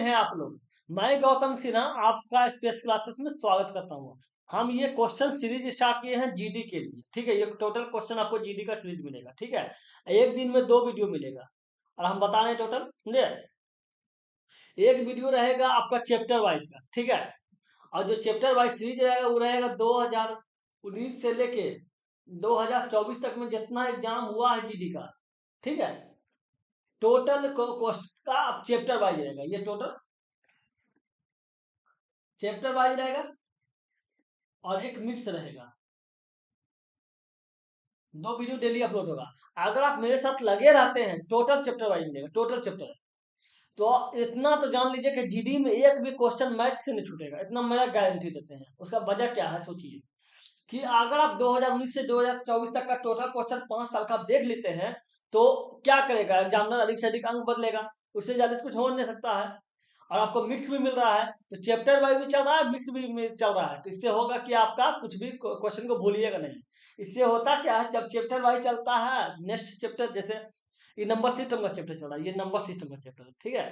हैं आप लोग? मैं गौतम सिन्हा आपका स्पेस क्लासेस में स्वागत करता हूँ। हम ये क्वेश्चन सीरीज स्टार्ट किए हैं जीडी के लिए, ठीक है। ये टोटल क्वेश्चन आपको जीडी का सीरीज मिलेगा, ठीक है। एक दिन में 2 वीडियो मिलेगा और हम बता रहे हैं टोटल, समझे। एक वीडियो रहेगा आपका चैप्टर वाइज का, ठीक है। और जो चैप्टर वाइज सीरीज रहेगा वो रहेगा 2019 से लेके 2024 तक में जितना एग्जाम हुआ है जीडी का, ठीक है। टोटल क्वेश्चन का चैप्टर वाइज रहेगा, ये टोटल चैप्टर वाइज रहेगा और एक मिक्स रहेगा। 2 वीडियो डेली अपलोड होगा। अगर आप मेरे साथ लगे रहते हैं टोटल चैप्टर वाइज मिलेगा, टोटल चैप्टर। तो इतना तो जान लीजिए कि जीडी में एक भी क्वेश्चन मैथ से नहीं छूटेगा, इतना मेरा गारंटी देते हैं। उसका वजह क्या है सोचिए कि अगर आप 2019 से 2024 तक का टोटल क्वेश्चन 5 साल का आप देख लेते हैं तो क्या करेगा एग्जामिनर, अधिक से अधिक अंक बदलेगा, उससे ज्यादा कुछ हो नहीं सकता है। और आपको मिक्स भी मिल रहा है, तो चैप्टर वाइज भी चल रहा है, मिक्स भी चल रहा है, तो इससे होगा कि आपका कुछ भी क्वेश्चन को भूलिएगा नहीं। इससे होता क्या है, जब चैप्टर वाइज चलता है, नेक्स्ट चैप्टर जैसे ये नंबर सिस्टम का चैप्टर चल रहा है, ये नंबर सिस्टम का चैप्टर है, ठीक है।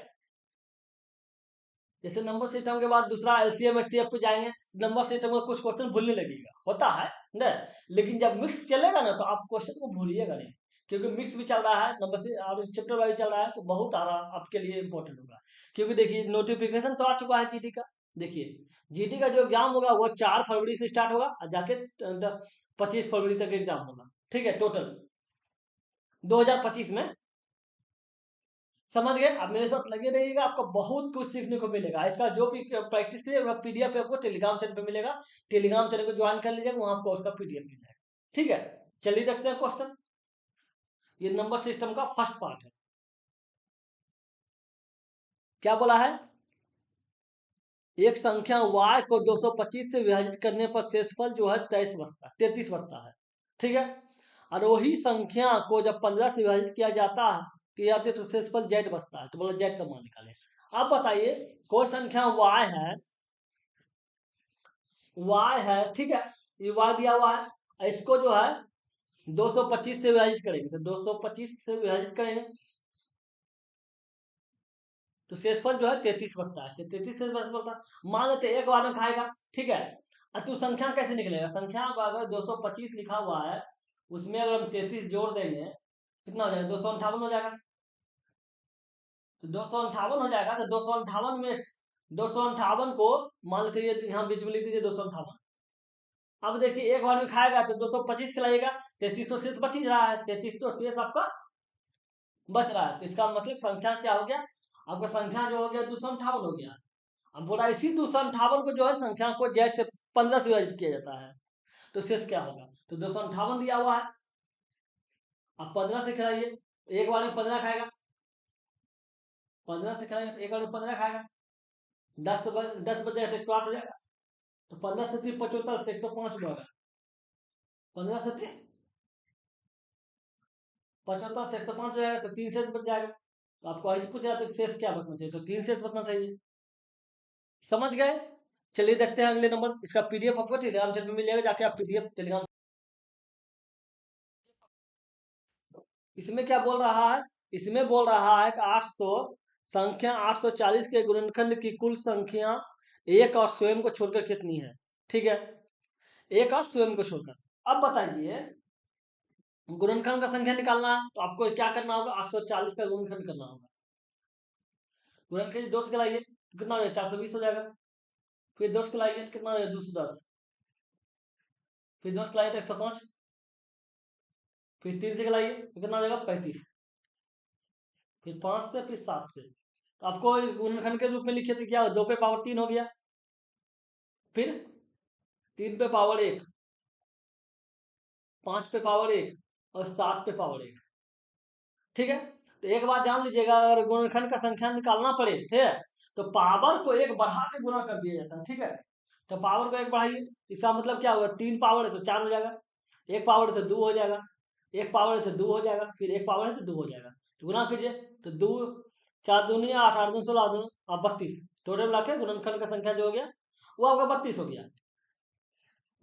जैसे नंबर सिस्टम के बाद दूसरा एलसीएम एचसीएफ पे जाएंगे, नंबर सिस्टम का कुछ क्वेश्चन भूलने लगेगा, होता है ना। लेकिन जब मिक्स चलेगा ना तो आप क्वेश्चन को भूलिएगा नहीं, क्योंकि मिक्स भी चल रहा है, नंबर से और चैप्टर वाइज चल रहा है, तो बहुत सारा आपके लिए इंपॉर्टेंट होगा। क्योंकि देखिए नोटिफिकेशन तो आ चुका है जीडी का। देखिए जीडी का जो एग्जाम होगा वो 4 फरवरी से स्टार्ट होगा और जाके 25 फरवरी तक एग्जाम होगा, ठीक है। टोटल 2025 में, समझ गए। आप मेरे साथ लगे रहिएगा, आपको बहुत कुछ सीखने को मिलेगा। इसका जो भी प्रैक्टिस करिए पीडीएफ आपको टेलीग्राम चैनल पे मिलेगा, टेलीग्राम चैनल को ज्वाइन कर लीजिएगा, वहां आपको उसका पीडीएफ मिल जाएगा, ठीक है। चलिए देखते हैं क्वेश्चन। ये नंबर सिस्टम का फर्स्ट पार्ट है। क्या बोला है, एक संख्या y को 225 से विभाजित करने पर शेषफल जो है 33 बचता है, ठीक है। और वही संख्या को जब 15 से विभाजित किया जाते तो शेषफल z बचता है, तो बोला z का मान निकालें। अब बताइए कोई संख्या y है, ठीक है। ये y दिया हुआ है, इसको जो है 225 से विभाजित करेंगे, तो 225 से विभाजित करेंगे तो शेषफल जो है 33 बचता है, 33 से बचता। मान लेते एक बार में खाएगा, ठीक है। तो संख्या कैसे निकलेगा, संख्या को अगर 225 लिखा हुआ है उसमें अगर हम 33 जोड़ देंगे कितना हो जाएगा, 258 हो जाएगा। तो 258 हो जाएगा, तो 258 में 258 को मान लेते यहाँ बीच में लिख दीजिए 258। अब देखिए एक बार में खाएगा तो 225 खिलाइएगा, 33 तो शेष बच ही रहा है, 33 तो शेष आपका बच रहा है। तो इसका मतलब संख्या क्या हो गया, आपका संख्या जो हो गया 258 हो गया। अब बोला इसी 258 को जो है संख्या को जेड से 15 से विभाजित किया जाता है, तो शेष क्या होगा, तो 258 दिया हुआ है। अब 15 से खिलाइए, एक बार में 15 खाएगा, 15 से खिलाइए एक बार में 15 खाएगा, 10 बजे 108 हो जाएगा। तो 15 से 75 से 105 में होगा, 15 से 75 से 105 हो जाएगा, तो 3 शेष बच जाएगा। तो आपको आज पूछ रहा तो शेष क्या बचना चाहिए, तो 3 शेष बचना चाहिए, समझ गए। चलिए देखते हैं अगले नंबर। इसका पीडीएफ आपको टेलीग्राम चैनल में मिल जाएगा, जाके आप पीडीएफ टेलीग्राम। इसमें क्या बोल रहा है, इसमें बोल रहा है कि 800 संख्या 840 के गुणनखंड की कुल संख्या एक और स्वयं को छोड़कर कितनी है, ठीक है। एक और स्वयं को छोड़कर। अब बताइए गुणनखंड का संख्या निकालना है तो आपको क्या करना होगा, 840 का गुणनखंड करना होगा। गुणनखंड 2 से खिलाइए तो कितना हो जाएगा, 420 हो जाएगा। फिर 2 से खिलाइए तो कितना हो जाएगा, 210। फिर 2 से खिलाइए तो 105। फिर 3 से खिलाइए तो कितना हो जाएगा, 35। फिर 5 से, फिर 7 से। तो आपको गुणनखंड के रूप में लिखे थे क्या, 2 पे पावर 3 हो गया, फिर 3 पे पावर 1, 5 पे पावर 1 और 7 पे पावर 1, ठीक है। तो एक बात जान लीजिएगा, अगर गुणनखंड का संख्या निकालना पड़े, ठीक है, तो पावर को 1 बढ़ा के गुणा कर दिया जाता है, ठीक है। तो पावर को 1 बढ़ाइए, इसका मतलब क्या होगा, 3 पावर है तो 4 हो जाएगा, 1 पावर है तो 2 हो जाएगा, 1 पावर है तो 2 हो जाएगा, फिर 1 पावर है तो 2 हो जाएगा। तो गुना कीजिए, तो 2 4 दूनी 8, 8 दूनी 16, 32, टोटल मिला के गुणनखंड का संख्या जो हो गया वो आपका 32 हो गया,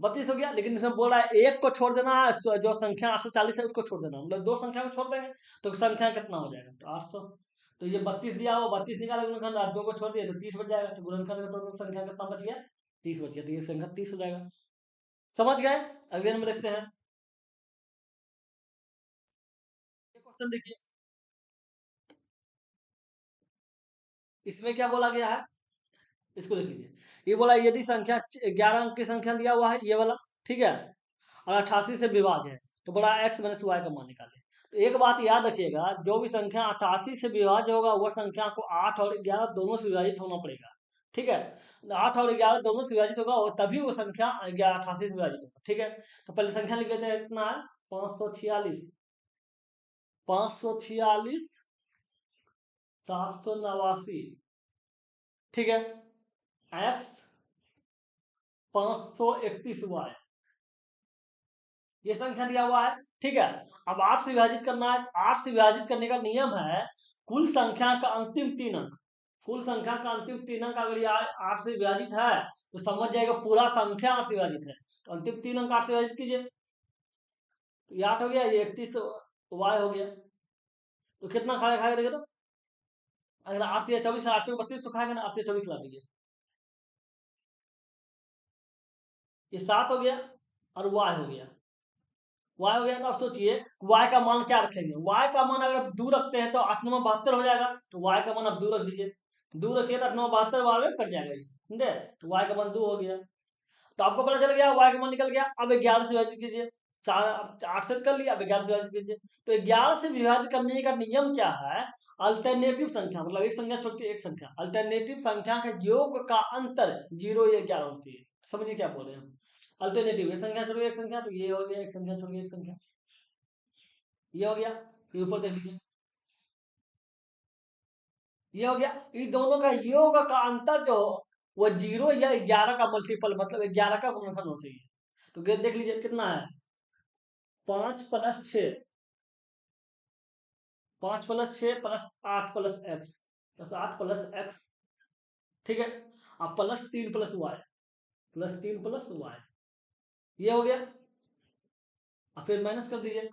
32 हो गया। लेकिन इसमें बोल रहा है एक को छोड़ देना है, जो संख्या 840 है उसको छोड़ देना, मतलब 2 संख्या को छोड़ देंगे तो संख्या कितना हो जाएगा, तो 800। तो ये 32 दिया हो, 32 निकाले गुणनखंड, और 2 को छोड़ दिया तो 30 बच जाएगा। तो गुणनखंड में टोटल संख्या कितना बच गया? 30 बच गया। तो ये संख्या 30 हो जाएगा। समझ गए? अगले नंबर देखते हैं। ये क्वेश्चन देखिए, इसमें क्या बोला गया है, इसको देख लीजिए। ये बोला यदि संख्या 11 अंक की संख्या दिया हुआ है, ये वाला, ठीक है, और 88 से विभाज्य है, तो बोला x माइनस वाई का मान निकाले। तो एक बात याद रखिएगा, जो भी संख्या 88 से विभाज्य होगा वह संख्या को 8 और 11 दोनों से विभाजित होना पड़ेगा। ठीक है, 8 और 11 दोनों से विभाजित होगा और तभी वो संख्या 88 से विभाजित होगा। ठीक है, तो पहले संख्या लिख लेते हैं। कितना है? 546, 546, 789। ठीक है, x 531y, ये संख्या दिया हुआ है। ठीक है, अब 8 से विभाजित करना है। 8 से विभाजित करने का नियम है कुल संख्या का अंतिम 3 अंक, कुल संख्या का अंतिम 3 अंक अगर ये 8 से विभाजित है तो समझ जाएगा पूरा संख्या 8 से विभाजित है। तो अंतिम 3 अंक 8 से विभाजित कीजिए, तो ये 8 हो गया, ये 31 वाई हो गया। तो कितना खाएगा देखिए, तो अगर 8 या 24, 8 को 32 तो खाएगा ना, 8 या 24 ला दीजिए, ये 7 हो गया और वाई हो गया। y हो गया। तो आप सोचिए y का मान क्या रखेंगे। y का मान अगर आप 2 रखते हैं तो 8 9 72 हो जाएगा। तो y का मान आप 2 रख दीजिए, 2 रखिए तो 8 9 72 वाले में कट जाएगा, समझे? तो y का मान 2 हो गया। तो आपको पता चल गया y का मान निकल गया। अब 11 से विभाजित कीजिए, 8 से कर लिया, अब 11 से विभाजित कीजिए। तो 11 से विभाजित करने का नियम क्या है? अल्टरनेटिव संख्या, मतलब एक संख्या छोड़ के एक संख्या, अल्टरनेटिव संख्या का योग का अंतर 0 या 11 होना चाहिए। समझिए क्या बोल रहे हैं हम? अल्टरनेटिव एक संख्या छोड़ के एक संख्या, तो ये हो गया एक संख्या छोड़ के एक संख्या, ये हो गया। फिर ऊपर देख लीजिए, ये हो गया। इस दोनों का योग का अंतर जो वो 0 या 11 का मल्टीपल, मतलब 11 का गुणनखंड होना चाहिए। तो देख लीजिए कितना है, 5 plus 6, 5 plus 6 plus 8 plus x, plus 8 plus x. ठीक है, अब plus 3 plus y, plus 3 plus y, ये हो गया। अब फिर माइनस कर दीजिए,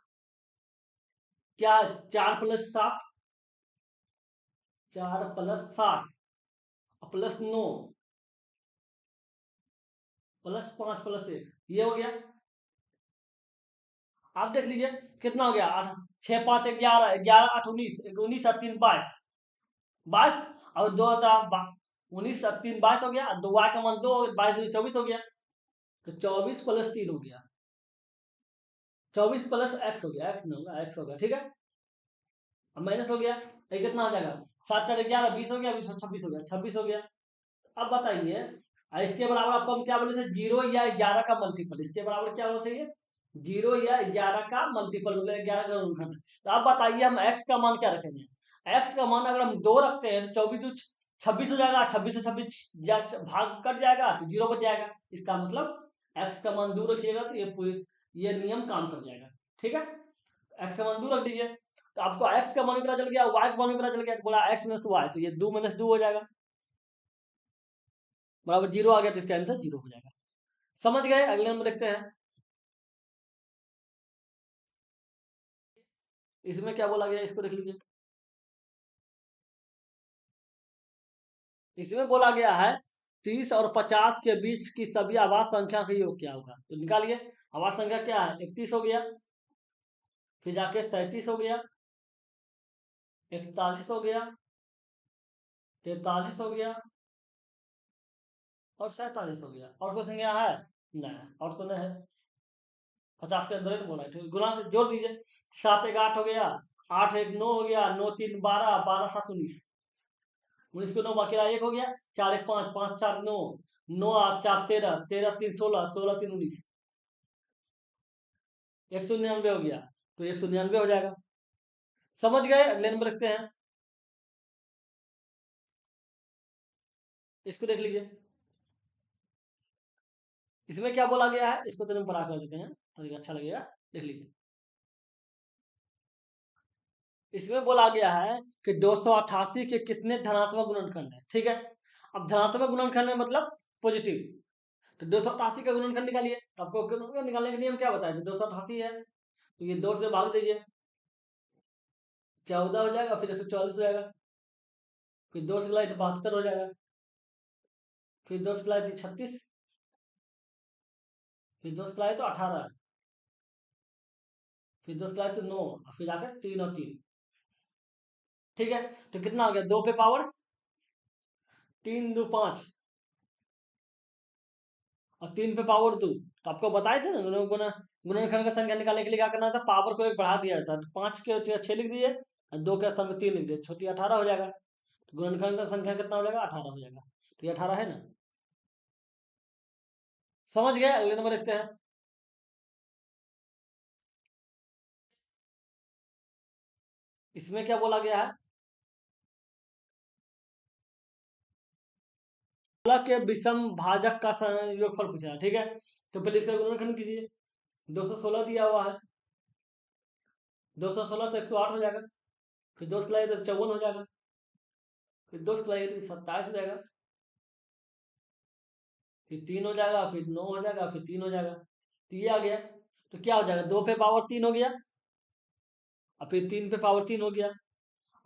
क्या? 4 plus 7, 4 plus 7 plus 9 plus 5 plus 1, ये हो गया। आप देख लीजिए कितना हो गया, 8 6 5 11, 11 8 19, 19 और 3 22, 22 और 2 19 और 3 22 हो गया। 2 y का मान 2, 22 24 हो गया। तो 24 प्लस 3 हो गया, 24 प्लस एक्स हो गया, एक्स नहीं होगा, एक्स हो गया। ठीक है, अब माइनस हो गया, ये कितना हो जाएगा? 7 4 11 20 हो गया, 20 26 हो गया, 26 हो गया। अब बताइए, इसके बराबर आपको हम क्या बोले थे? 0 या 11 का मल्टीपल, इसके बराबर क्या होना चाहिए? 0 या 11 का मल्टीपल, मतलब 11 का गुणनखंड। तो अब बताइए हम x का मान क्या रखेंगे? x का मान अगर हम 2 रखते हैं तो 24 26 हो जाएगा, 26 से 26 भाग कट जाएगा तो 0 बच जाएगा। इसका मतलब x का मान 2 रखिएगा तो ये नियम काम कर जाएगा। ठीक है, x का मान 2 रख दीजिए, तो आपको x का मान भी पता चल गया, y का मान भी पता चल गया। बोला x माइनस वाई, तो ये 2 माइनस 2 हो जाएगा, बराबर 0 आ गया। तो इसका आंसर 0 हो जाएगा। समझ गए? अगले नंबर देखते हैं। इसमें क्या बोला गया, इसको देख लीजिए। इसमें बोला गया है 30 और 50 के बीच की सभी आवाज संख्या का योग क्या होगा, तो निकालिए। आवाज संख्या क्या है? 31 हो गया, फिर जाके 37 हो गया, 41 हो गया, 43 हो गया और 47 हो गया। और कोई संख्या है? नहीं, और तो नहीं है। 50 के अंदर ही तो बोला है, तो गुना जोड़ दीजिए। 7 1 8 हो गया, 8 1 9 हो गया, 9 3 12, 12 7 19, 19 को 9 बाकी रहा 1 हो गया, 4 1 5, 5 4 9, 9 8 4 13, 13 3 16, 16 3 19, 199 हो गया। तो 199 हो जाएगा। समझ गए? अगले नंबर रखते हैं, इसको देख लीजिए। इसमें क्या बोला गया है, इसको तो हम पढ़ा कर देते हैं, तो अच्छा लगेगा, देख लीजिए। इसमें बोला गया है कि 288 के कितने धनात्मक गुणनखंड है। ठीक है, अब धनात्मक गुणनखंड में मतलब पॉजिटिव, तो 288 का गुणनखंड निकालिए। तो आपको गुणनखंड निकालने का नियम क्या बताया? 288 है, तो ये 2 से भाग दीजिए, 14 हो जाएगा, फिर 144 हो जाएगा। फिर 2 से खिलाए तो 72 हो जाएगा। फिर 2 से खिलाए तो 36। फिर 2 से खिलाए तो 18। फिर 2 से खिलाए तो 9। फिर आकर 3 और 3। ठीक है, तो कितना हो गया? 2 पे पावर 3 2 5 और 3 पे पावर 2। तो आपको बताए थे ना गुणनखंड का संख्या निकालने के लिए क्या करना था? पावर को एक बढ़ा दिया था, तो 5 के जगह 6 लिख दिए और 2 के स्थान में 3 लिख दिए, छोटी 18 हो जाएगा। तो गुणनखंड का संख्या कितना हो जाएगा? 18 हो जाएगा। तो ये 18 है ना? समझ गए? अगले नंबर देखते हैं। इसमें क्या बोला गया है? 16 के विषम भाजक का योगफल पूछा है। ठीक है, तो पहले इसका गुणनखंड कीजिए। 216 दिया हुआ है, 216 तो 108 हो जाएगा। फिर 2 से खिलाइए तो 54 हो जाएगा। फिर 2 से खिलाइए तो 27 हो जाएगा। फिर 3 हो जाएगा, फिर 9 हो जाएगा, फिर 3 हो जाएगा। तो ये आ गया। तो क्या हो जाएगा? 2 पे पावर 3 हो गया और फिर 3 पे पावर 3 हो गया।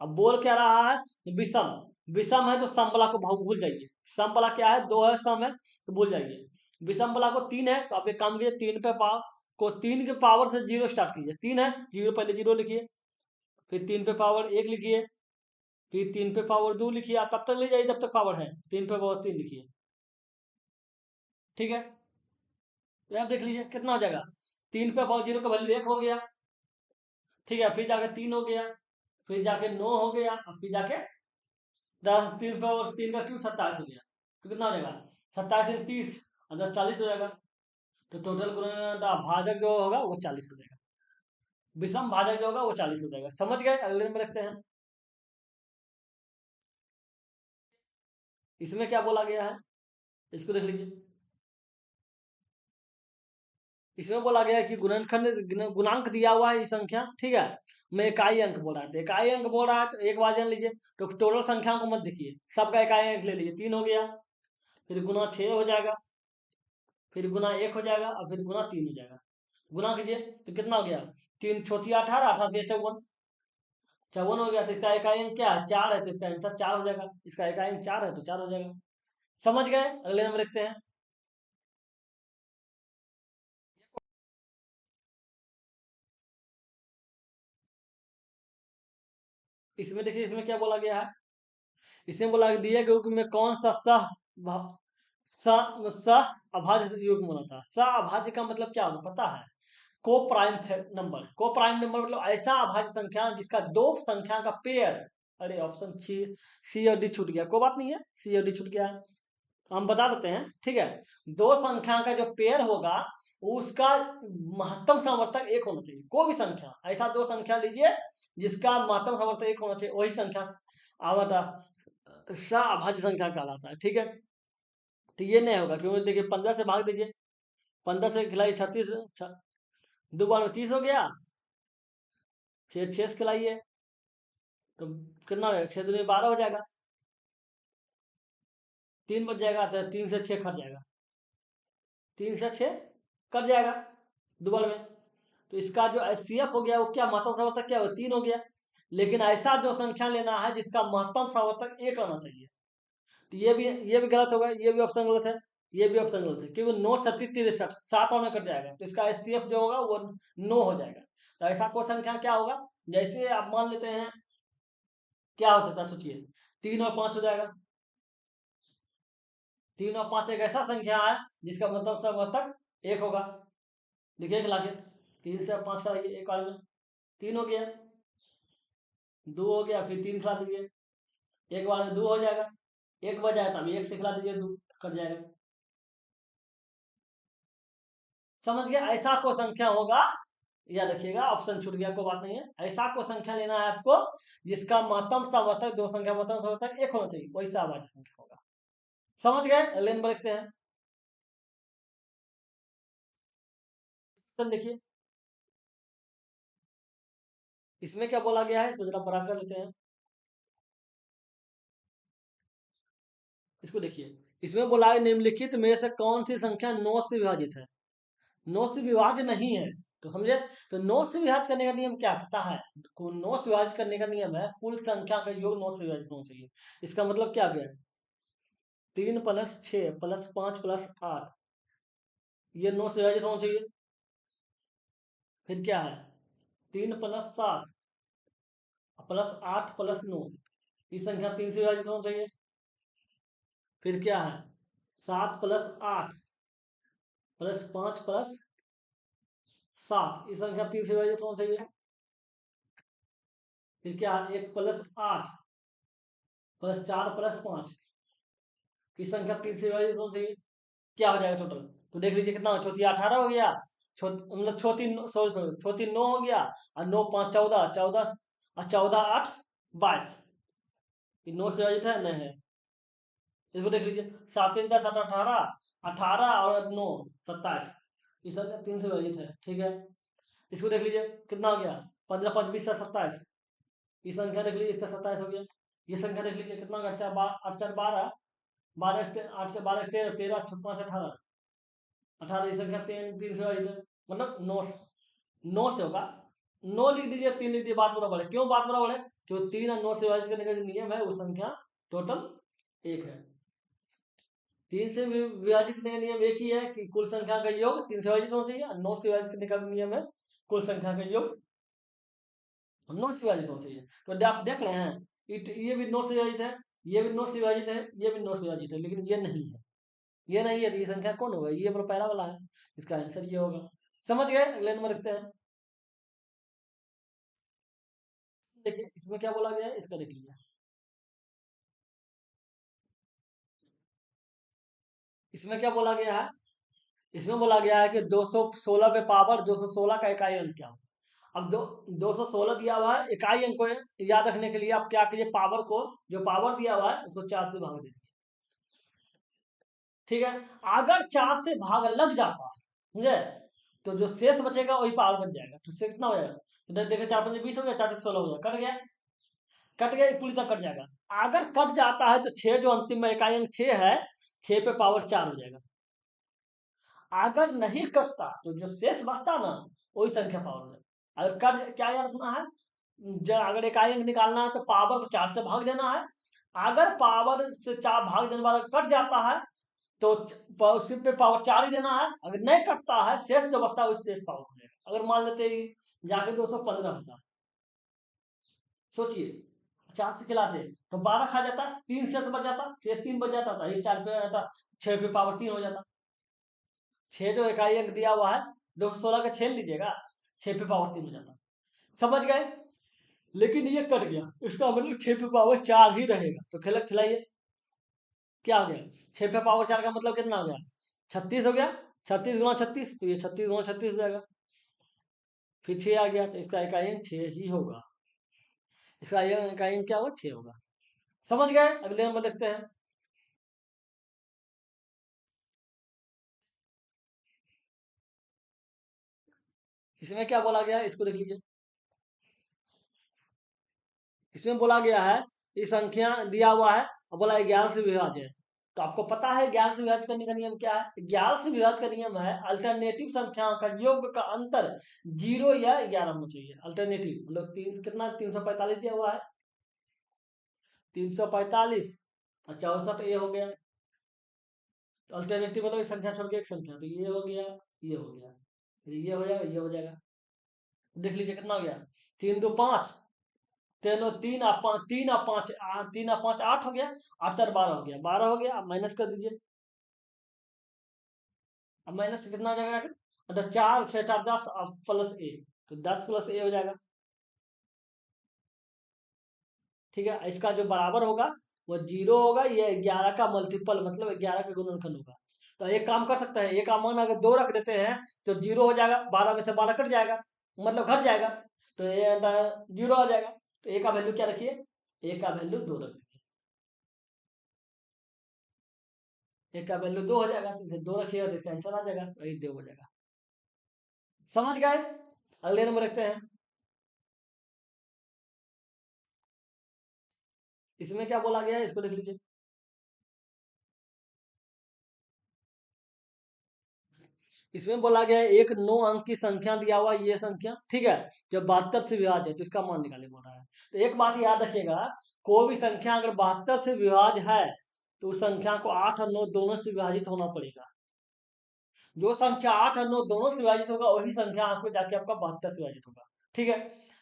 अब बोल क्या रहा है? विषम। विषम है तो समबला को भूल जाइए। समबला क्या है? 2 है, सम है तो भूल जाइए। विषम बला को 3 है, तो आप एक काम कीजिए, 3 पे पावर को 3 के पावर से 0 स्टार्ट कीजिए। 3 है, 0 पहले 0 लिखिए। फिर 3 पे पावर 1 लिखिए। फिर 3 पे पावर 2 लिखिए। आप तब तक ले जाइए जब तक पावर है। 3 पे पावर 3 लिखिए। ठीक है, तो आप देख लीजिए कितना हो जाएगा। 3 पे पावर 0 का वैल्यू 1 हो गया। ठीक है, फिर जाके 3 हो गया। फिर जाके 9 हो गया और फिर जाके 10। 3 पे और 3 का क्यूब 27 हो गया। तो कितना हो जाएगा? 27 30 और 10 40 हो जाएगा। तो टोटल भाजक जो होगा वो 40 हो जाएगा। विषम भाजक जो होगा वो 40 हो जाएगा। समझ गए? अगले नंबर रखते हैं। इसमें क्या बोला गया है? इसको देख लीजिए। इसमें बोला गया है कि गुणांक दिया हुआ है, इस संख्या, ठीक है, मैं इकाई अंक बोल रहा था। इकाई अंक बोल रहा है तो एक बार जान लीजिए, तो टोटल संख्या को मत देखिए, सबका इकाई अंक ले लीजिए। 3 हो गया, फिर गुना 6 हो जाएगा, फिर गुना 1 हो जाएगा और फिर गुना 3 हो जाएगा। गुना कीजिए तो कितना हो गया? 3 छोटी 18, 18 दिया 54। 54 हो गया, तो इसका इकाई अंक क्या है? 4 है, तो इसका आंसर 4 हो जाएगा। इसका इकाई अंक 4 है तो 4 हो जाएगा। समझ गए? अगले नंबर देखते हैं। इसमें देखिए, इसमें क्या बोला गया है? इसमें बोला दिए गए में कौन सा सह अभाज्य युग्म बना था? सह अभाज्य का मतलब क्या होगा पता है? को प्राइम नंबर। को प्राइम नंबर मतलब ऐसा अभाज्य संख्या जिसका दो संख्या का पेयर। अरे ऑप्शन सी और डी छूट गया, कोई बात नहीं है, सी और डी छूट गया है, हम बता देते हैं। ठीक है, दो संख्या का जो पेयर होगा उसका महत्तम समवर्तक 1 होना चाहिए। कोई भी संख्या, ऐसा दो संख्या लीजिए जिसका महत्तम समवर्तक 1 होना चाहिए, वही संख्या आवता अभाज्य संख्या कहलाता है। ठीक है, तो ये नहीं होगा क्योंकि देखिए 15 से भाग दीजिए। 15 से खिलाइए 36, 2 बार में 30 हो गया। फिर 6 से खिलाइए तो कितना हो जाएगा? 6 दूनी 12 हो जाएगा। 3 बच जाएगा, तो 3 से 6 कट जाएगा। 3 से 6 कट जाएगा दो बार में। तो इसका जो एचसीएफ हो गया वो क्या महत्तम समवर्तक क्या हो? 3 हो गया। लेकिन ऐसा जो संख्या लेना है जिसका महत्तम समवर्तक 1 आना चाहिए। तो ये भी गलत होगा, ये भी ऑप्शन गलत है, ये भी ऑप्शन गलत है, क्योंकि 9 सत्ती 63 7 में कट जाएगा, तो इसका एचसीएफ जो होगा वो 9 हो जाएगा। तो ऐसा कोई संख्या क्या होगा? जैसे आप मान लेते हैं, क्या हो सकता है सोचिए, 3 और 5 हो जाएगा। 3 और 5 एक ऐसा संख्या है जिसका मतलब समवर्तक 1 होगा। देखिए लाके 3 से 5 का एक बार में 3 हो गया, 2 हो गया, फिर 3 खिला दीजिए, एक बार में 2 हो जाएगा। 1 बच जाए तो अभी 1 से खिला दीजिए, 2 कट जाएगा। समझ गया? ऐसा को संख्या होगा, याद रखिएगा, ऑप्शन छूट गया कोई बात नहीं है। ऐसा को संख्या लेना है आपको जिसका महत्तम समवर्तक, दो संख्या महत्तम समवर्तक 1 होना चाहिए, वही अभाज्य संख्या होगा। समझ गए? अगले नंबर देखते हैं। देखिए इसमें क्या बोला गया है, इसको जरा बड़ा कर लेते हैं। इसको देखिए, इसमें बोला है निम्नलिखित में से कौन सी संख्या 9 से विभाजित है? 9 से विभाज्य नहीं है। तो समझे। तो 9 से विभाजित करने का नियम क्या पता है? 9 से विभाजित करने का नियम है कुल संख्या का योग 9 से विभाजित होना चाहिए। इसका मतलब क्या गया? 3 + 6 + 5 + 8, ये 9 से विभाजित होना चाहिए। फिर क्या है? 3 + 7 + 8 + 9, ये संख्या 3 से विभाजित होना चाहिए। फिर क्या है? 7 + 8 + 5 + 7, ये संख्या 3 से विभाजित होना चाहिए। फिर क्या है? 1 + 8 + 4 + 5, की संख्या 3 से विभाजित होना चाहिए। क्या हो जाएगा टोटल? तो देख लीजिए कितना हो, छोटी 18 हो गया, मतलब छोटी सॉरी सॉरी छोटी 9 हो गया, और 9 × 5 = 14, 14 और 14 × 8 = 22, ये 9 से विभाजित है नहीं है? इसको देख लीजिए, 7 × 10 = 18, 18 और 9 = 27, ये संख्या 3 से विभाजित है। ठीक है, इसको देख लीजिए कितना हो गया, 15 × 5 = 20, 27, ये संख्या देख लीजिए, इसका 27 हो गया। ये संख्या देख लीजिए कितना घटता है, 8 × 4 = 12, 12 8 से 12 13, 13 × 5 = 18, 18, ये संख्या 3 से विभाजित है, मतलब 9 से होगा। 9 लिख दीजिए, 3 लिख दीजिए, बात बराबर है। क्यों बात बराबर है? क्योंकि 3 और 9 से विभाजित करने का जो नियम है वो संख्या टोटल 1 है। 3 से विभाजित करने का नियम एक ही है कि कुल संख्या का योग 3 से विभाजित होना चाहिए, और 9 से विभाजित करने का नियम है कुल संख्या का योग 9 से विभाजित होना चाहिए। तो आप देख रहे हैं, ये भी 9 से विभाजित है, ये भी 9 से विभाजित है, ये भी 9 से विभाजित है, लेकिन ये नहीं है, ये नहीं है, तो ये संख्या कौन होगा? ये अपना पहला वाला है, इसका आंसर ये होगा। समझ गए? अगले नंबर रखते हैं। देखिए इसमें क्या बोला गया है, इसका देख लीजिए। इसमें क्या बोला गया है? इसमें बोला गया है कि 216 पे पावर 216 का इकाई अंक क्या हो। अब 216 दिया हुआ है, इकाई अंक को याद रखने के लिए आप क्या कीजिए, पावर को, जो पावर दिया हुआ है उसको 4 से भाग दीजिए। ठीक है, अगर 4 से भाग लग जाता है, समझे, तो जो शेष बचेगा वही पावर बन जाएगा। तो शेष कितना हो जाएगा? तो देखिए 4 × 5 = 20 हो गया, 4 × 16 हो गया, कट गया, कट गया, पूरी तरह कट जाएगा। अगर कट जाता है तो 6 जो अंतिम में इकाई अंक 6 है, 6 पे पावर 4 हो जाएगा। अगर नहीं कटता तो जो शेष बचता ना, वही संख्या पावर है। अगर कट, क्या याद रखना है, अगर इकाई अंक निकालना है तो पावर को 4 से भाग देना है। अगर पावर से 4 भाग देने वाला कट जाता है तो उसी पे पावर 4 ही देना है। अगर नहीं कटता है, शेष जो बचता है उस शेष पावर हो जाएगा। अगर मान लेते ही जाके 215 होता, सोचिए 4 से खिलाते तो 12 खा जाता, 3 शेष बच जाता, शेष 3 बच जाता था, ये 4 पे आता, 6 पे पावर 3 हो जाता। 6 जो इकाई अंक दिया हुआ है, 216 का 6 लीजिएगा, 6 पे पावर 3 हो जाता। समझ गए? लेकिन ये कट गया, इसका मतलब 6 पे पावर 4 ही रहेगा। तो खिलाइए, क्या हो गया? 6 पे पावर 4 का मतलब कितना हो गया? 36 हो गया, 36 × 36, तो ये 36 × 36 हो जाएगा। फिर 6 आ गया, तो इसका इकाई अंक 6 ही होगा। इसका इकाई अंक क्या होगा? 6 होगा। समझ गए? अगले नंबर देखते हैं। इसमें क्या बोला गया है, इसको देख लीजिए। इसमें बोला गया है, ये संख्या दिया हुआ है और बोला 11 से विभाज्य है। तो आपको पता है 11 से विभाज्य करने का नियम क्या है? 11 से विभाज्य का नियम है अल्टरनेटिव संख्याओं का योग का अंतर 0 या 11 होना चाहिए। अल्टरनेटिव मतलब 3 कितना, 345 दिया हुआ है, 345 और 64 ये हो गया। अल्टरनेटिव मतलब एक संख्या छोड़ के एक संख्या, तो ये हो गया, ये हो गया, फिर ये हो जाएगा, ये हो जाएगा। देख लीजिए कितना हो गया, 3 × 2 = 5, 3 और 3 और 5, 3 और 5, 3 और 5 8 हो गया, 8 × 4 = 12 हो गया, 12 हो गया। अब माइनस कर दीजिए, अब माइनस से कितना हो जाएगा, मतलब 4 6 4 10 और प्लस ए, तो 10 + ए हो जाएगा। ठीक है, इसका जो बराबर होगा वो 0 होगा, ये 11 का मल्टीपल मतलब 11 का गुणनखंड होगा। तो एक काम कर सकते हैं, एक का मान अगर 2 रख देते हैं तो 0 हो जाएगा, 12 में से 12 कट जाएगा, मतलब घट जाएगा, तो ये 0 आ जाएगा। तो ए का वैल्यू क्या रखिए, ए का वैल्यू 2 रख दीजिए, ए का वैल्यू 2 हो जाएगा, तो 2 रखिएगा तो इसका आंसर आ जाएगा, वही 2 हो जाएगा। समझ गए? अगले नंबर रखते हैं। इसमें क्या बोला गया है, इसको देख लीजिए। इसमें बोला गया है एक 9 अंक की संख्या दिया हुआ ये संख्या, ठीक है, जो 72 से विभाज्य है तो इसका मान निकाले बोल रहा है। तो एक बात याद रखिएगा, कोई भी संख्या अगर 72 से विभाज्य है तो उस संख्या को 8 और 9 दोनों से विभाजित होना पड़ेगा। जो संख्या 8 और 9 दोनों से विभाजित होगा वही संख्या आंख में जाके आपका 72 से विभाजित होगा, ठीक है।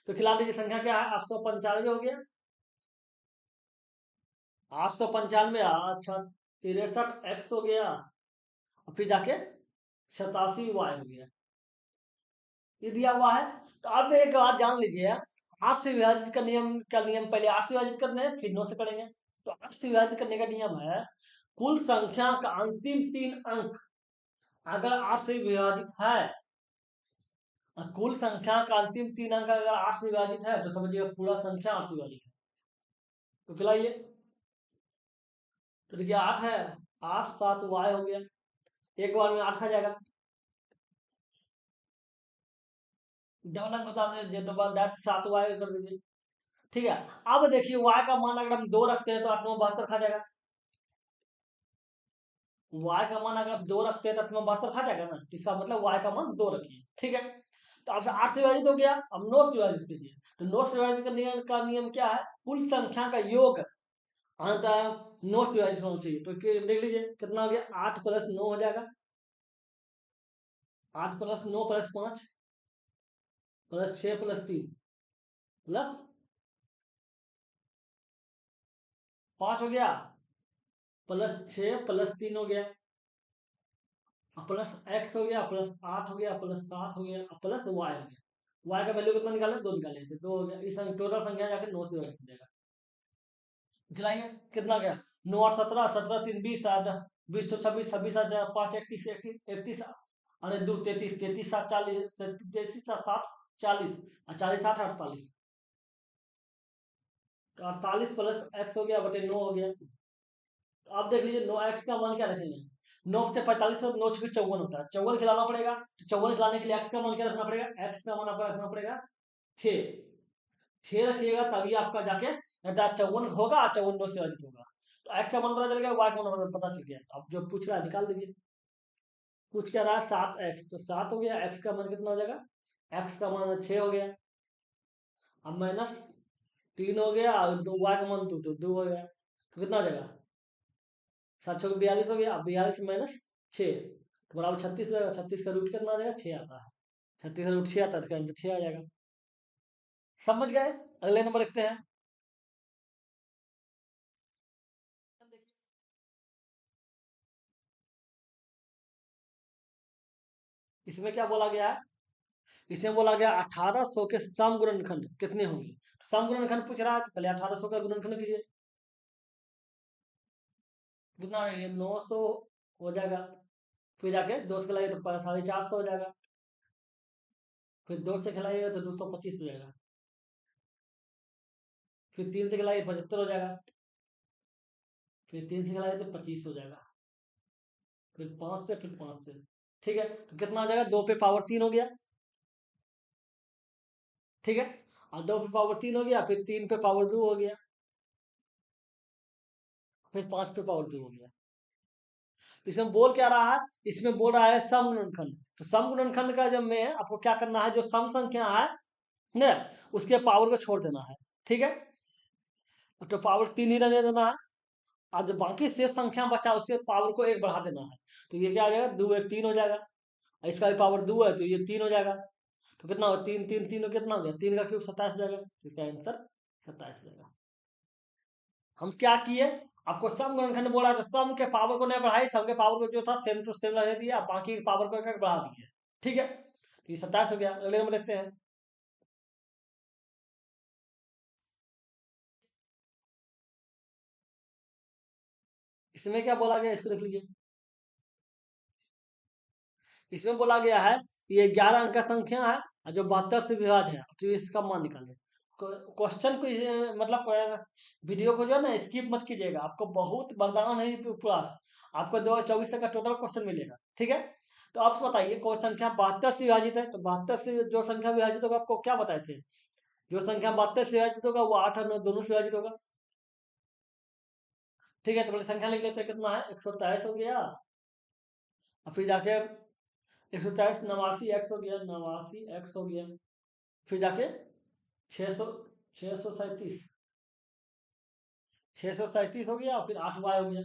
तो खिला दीजिए, संख्या क्या है, 895 हो गया, 895, अच्छा 63 x हो गया, और फिर जाके 87 y हो गया, ये दिया हुआ है। तो अब एक बात जान लीजिए, 8 से विभाजित का नियम, क्या नियम, पहले 8 से विभाजित करने हैं फिर 9 से करेंगे। तो 8 से विभाजित करने का नियम है, कुल संख्या का अंतिम 3 अंक अगर 8 से विभाजित है, कुल संख्या का अंतिम 3 अंक अगर 8 से विभाजित है तो समझिए पूरा संख्या 8 से विभाजित है। तो खिलाइए, तो देखिए 8 है, 8 7 y हो गया, एक बार में 8 खा जाएगा, डबल अंक बता दीजिए, डबल दैट 7 y कर दीजिए, ठीक है। अब देखिए y का मान अगर हम 2 रखते हैं तो 8 9 72 खा जाएगा, y का मान अगर आप 2 रखते हैं तो 8 9 72 खा जाएगा ना, तो इसका मतलब y का मान 2 रखिए, ठीक है। तो आपसे 8 से विभाजित हो गया, अब 9 से विभाजित कीजिए। तो 9 से विभाजित का नियम क्या है, कुल संख्या का योग आता है 9 से विभाजित होना चाहिए। तो देख लीजिए कितना हो गया, 8 प्लस 9 हो जाएगा, 8 plus 9 plus 5 plus 6 plus 3 plus 5 हो गया, प्लस 6 प्लस 3 हो गया, प्लस x हो गया, प्लस 8 हो गया, प्लस 7 हो गया, प्लस y हो गया। y का वैल्यू कितना निकाले, 2 निकाले थे, 2 हो गया, इस टोटल संख्या जाकर 9 से विभाजित हो जाएगा। खिलाएंगे कितना गया, 9 8 17 17 3 20 8 20 26 26 5 31 31 31, अरे 2 33 33 7 40 33 7 40, 40 8 48, तो 48 प्लस x हो गया बटे 9 हो गया। तो आप देख लीजिए 9x का मान क्या रखेंगे, 9 से 45 और 9 से 54 होता है, 54 खिलाना पड़ेगा। तो 54 खिलाने के लिए x का मान क्या रखना पड़ेगा, x का मान आपका रखना पड़ेगा 6, 6 रखिएगा तभी आपका जाके 54 होगा, 54 9 से अधिक होगा। तो x का मान पता चल गया, y का मान पता चल गया, अब जो पूछ रहा है निकाल दीजिए। पूछ क्या रहा है 7x, तो 7 हो गया, x का मान कितना हो जाएगा, x का मान 6 हो गया, अब माइनस 3 हो गया, और y का मान 2 तो 2 हो गया, तो कितना हो जाएगा, 7 6 42 हो गया, अब 42 माइनस 6 तो बराबर 36 हो जाएगा, 36 का रूट कितना आ जाएगा, 6 आता है, 36 का रूट 6 आता है, तो आंसर 6 आ जाएगा। समझ गए, अगले नंबर लिखते हैं। इसमें क्या बोला गया है, इसमें बोला गया 1800 के सम गुणनखंड कितने होंगे। सम गुणनखंड पूछ रहा है तो पहले 1800 का गुणनखंड कीजिए, कितना है ये 900 हो जाएगा, फिर जाके 2 से खिलाइए तो 450 हो जाएगा, फिर 2 से खिलाइएगा तो 225 हो जाएगा, फिर 3 से खिलाइए 75 हो जाएगा, फिर 3 से खिलाइए तो 25 हो जाएगा, फिर 5 से, फिर 5 से, ठीक है। तो कितना आ जाएगा, 2 पे पावर 3 हो गया, ठीक है, और 2 पे पावर 3 हो गया, फिर 3 पे पावर 2 हो गया, फिर 5 पे पावर 2 हो गया। तो इसमें बोल क्या रहा है, इसमें बोल रहा है सम गुणनखंड। तो सम गुणनखंड का जब में आपको क्या करना है, जो सम संख्या है ना उसके पावर को छोड़ देना है, ठीक है, तो पावर 3 ही रहने देना है, और जो बाकी शेष संख्या बचा उसके पावर को 1 बढ़ा देना है। तो ये क्या हो जाएगा, 2 1 3 हो जाएगा, और इसका भी पावर 2 है तो ये 3 हो जाएगा, तो कितना हो, 3 3 3 कितना हो गया, 3 का क्यूब 27 हो जाएगा, तो इसका आंसर 27 हो जाएगा। हम क्या किए, आपको सम गुणनखंड बोला तो सम के पावर को नहीं बढ़ाई, सम के पावर को जो था सेम टू सेम रहने दिया, बाकी के पावर को एक बढ़ा दिए, ठीक है। तो ये 27 हो गया, अगले नंबर देखते हैं। इसमें क्या बोला गया, इसको देख लीजिए। इसमें बोला गया है ये 11 अंक का संख्या है और जो 72 से विभाज्य है, तो इसका मान निकालें। क्वेश्चन को मतलब वीडियो को जो है ना स्किप मत कीजिएगा, आपको बहुत वरदान है पूरा, आपको 2024 तक का टोटल क्वेश्चन मिलेगा, ठीक है। तो आप बताइए कोई संख्या 72 से विभाजित है, तो 72 से जो संख्या विभाजित होगा आपको क्या बताए थे, जो संख्या 72 से विभाजित होगा वो 8 और 9 दोनों से विभाजित होगा, ठीक है। तो पहले संख्या लिख लेते हैं, कितना है 123 हो गया, और फिर जाके 140 89 एक्स हो गया, 89 एक्स हो गया, फिर जाके 600 637 637 हो गया, फिर 8y हो गया।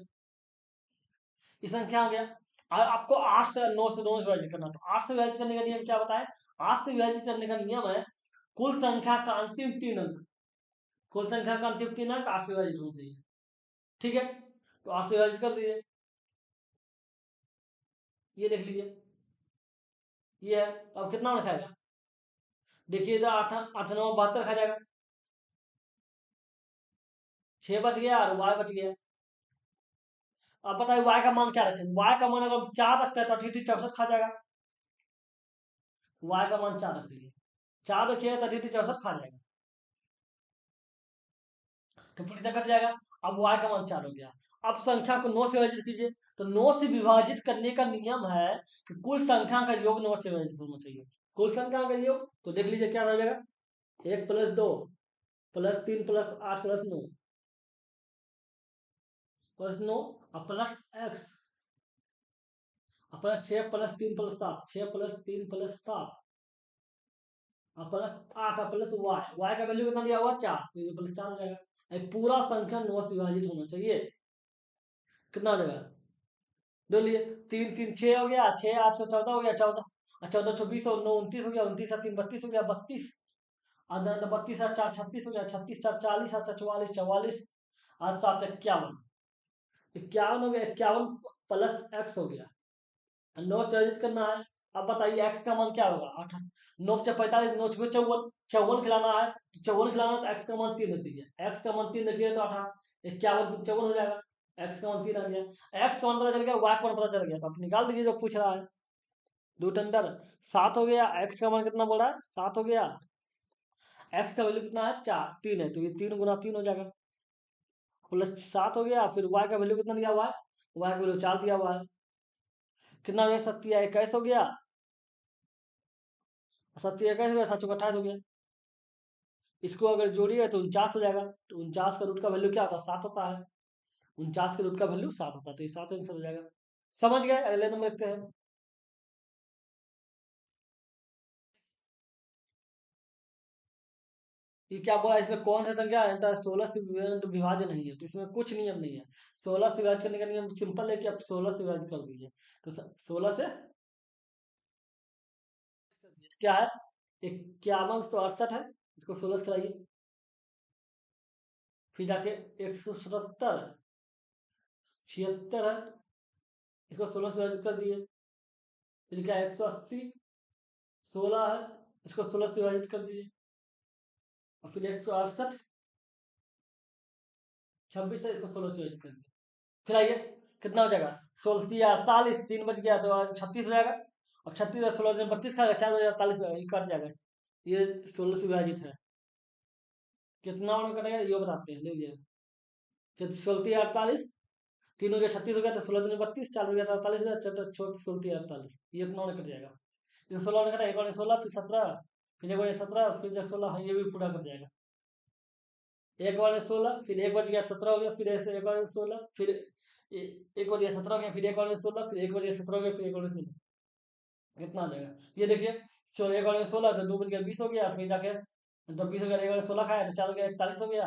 ये संख्या हो गया। आपको 8 से 9 से 9 से विभाजित करना, तो 8 से विभाजित करने का नियम क्या बताए? 8 से विभाजित करने का नियम है कुल संख्या का अंतिम 3 अंक, कुल संख्या का अंतिम 3 अंक 8 से विभाजित होना चाहिए। ठीक है, तो 8 से विभाजित कर दीजिए, ये देख लीजिए, ये है। अब कितना लिखाएगा? देखिए इधर 8 8 9 72 खा जाएगा, 6 बच गया और y बच गया। अब बताइए y का मान क्या रखें? y का मान अगर 4 रखता है तो 68 खा जाएगा। y का मान 4 रख दीजिए, 4 रखिएगा तो 68 खा जाएगा, तो पूरी तरह कट जाएगा। अब y का मान 4 हो गया। अब संख्या को 9 से विभाजित कीजिए, तो 9 से विभाजित करने का नियम है कि कुल संख्या का योग 9 से विभाजित होना चाहिए। कुल संख्या का योग तो देख लीजिए क्या हो जाएगा, 1 + 2 + 3 + 8 + 9 + 9 और प्लस x और प्लस 6 + 3 + 7 6 + 3 + 7 और प्लस 8 और प्लस y का वैल्यू कितना दिया हुआ 4, तो ये +4 हो जाएगा। पूरा संख्या 9 से विभाजित होना चाहिए। कितना हो जाएगा? दो लिए 3 3 6 हो गया, 6 8 से 14 हो गया, 14 और 14 24 और 9 29 हो गया, 29 और 3 32 हो गया, 32 और 32 और 4 36 हो गया, 36 4 40 और 44 44 और 7 51 51 हो गया, 51 प्लस x हो गया। 9 से विभाजित करना है। अब बताइए x का मान क्या होगा? 8 9 से 45 9 से 54 54 खिलाना है, तो 54 खिलाना है तो x का मान 3 रख दीजिए, x का मान 3 रखिए तो 8 51 54 हो जाएगा, x का मान 3 आ गया। x का मान पता चल गया, y का मान पता चल गया, तो आप निकाल दीजिए जो पूछ रहा है। 2 टंडर 7 हो गया, x का मान कितना बोल रहा है? 7 हो गया, x का वैल्यू कितना है? 4 3 है, तो ये 3 × 3 हो जाएगा, +7 हो गया। फिर y का वैल्यू कितना दिया हुआ है? y का वैल्यू 4 दिया हुआ है। कितना हो गया? 7 21 हो गया, 7 21 हो गया, 7 28 हो गया। इसको अगर जोड़िए तो 49 हो जाएगा, तो 49 का रूट का वैल्यू क्या होता है? 7 होता है, 49 के रूट का वैल्यू 7 होता है, तो ये 7 आंसर हो जाएगा। समझ गए? अगले नंबर देखते हैं। ये क्या बोला? इसमें कौन सा संख्या है? 16 से विभाज्य नहीं है, तो इसमें कुछ नियम नहीं है। 16 से विभाजित करने का नियम सिंपल है कि आप 16 से विभाजित कर दीजिए, तो 16 से क्या है? 5168 है, इसको 16 से कराइए, फिर जाके 177 76 है, इसको 16 से विभाजित कर दिए, फिर क्या 180 16 है, इसको 16 से विभाजित कर दीजिए, और फिर 168 26 है, इसको 16 से विभाजित कर दीजिए। फिर आइए कितना हो जाएगा? 16 48 3 बच गया तो 36 हो जाएगा, और 36 और 16 32 खाएगा, 4 बजे 48 हो जाएगा, ये कट जाएगा। ये 16 से विभाजित है। कितना और कटेगा ये बताते हैं, ले लीजिए। 16 48 3 हो गया 36 हो गया, तो 16 दूनी 32 4 हो गया तो 48 हो गया, 16 48 ये कितना और कट जाएगा? ये 16 और कटा, एक और 16 फिर 17 फिर एक और 17 फिर 16, ये भी पूरा कट जाएगा। एक बार 16 फिर एक बच गया 17 हो गया, फिर ऐसे एक बार 16 फिर एक बच गया 17 हो गया, फिर एक बार 16 फिर एक बच गया 17 हो गया, फिर एक बार 16, कितना आ जाएगा? ये देखिए, एक बार 16 तो 2 बच गया 20 हो गया, फिर जाके जब 20 हो गया एक बार 16 खाया तो 4 हो गया 41 हो गया,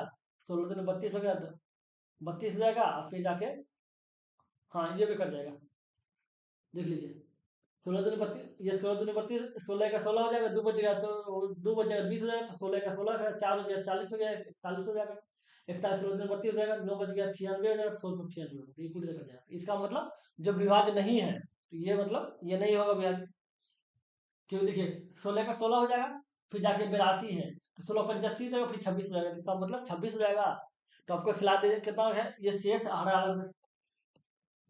16 दिन 32 हो गया, तो 32 हो जाएगा, फिर जाके हाँ ये भी कट जाएगा, देख लीजिए। 16 दूनी 32, ये 16 दूनी 32, 16 का 16 हो जाएगा, 2 बच गया तो 2 बच जाएगा 20 हो जाएगा, 16 का 16 का 4 बच गया 40 हो गया, 41 हो जाएगा, 41 16 दूनी 32 हो जाएगा, 9 बच गया 96 हो जाएगा, 16 96 हो जाएगा, ये पूरी तरह कट जाएगा। इसका मतलब जब विभाज्य नहीं है तो ये मतलब ये नहीं होगा विभाज्य, क्यों? देखिए 16 का 16 हो जाएगा, फिर जाके 82 है तो 16 85 हो जाएगा, फिर 26 हो जाएगा, तो इसका मतलब 26 हो जाएगा। तो आपको खिला दे कितना है? ये शेष हरा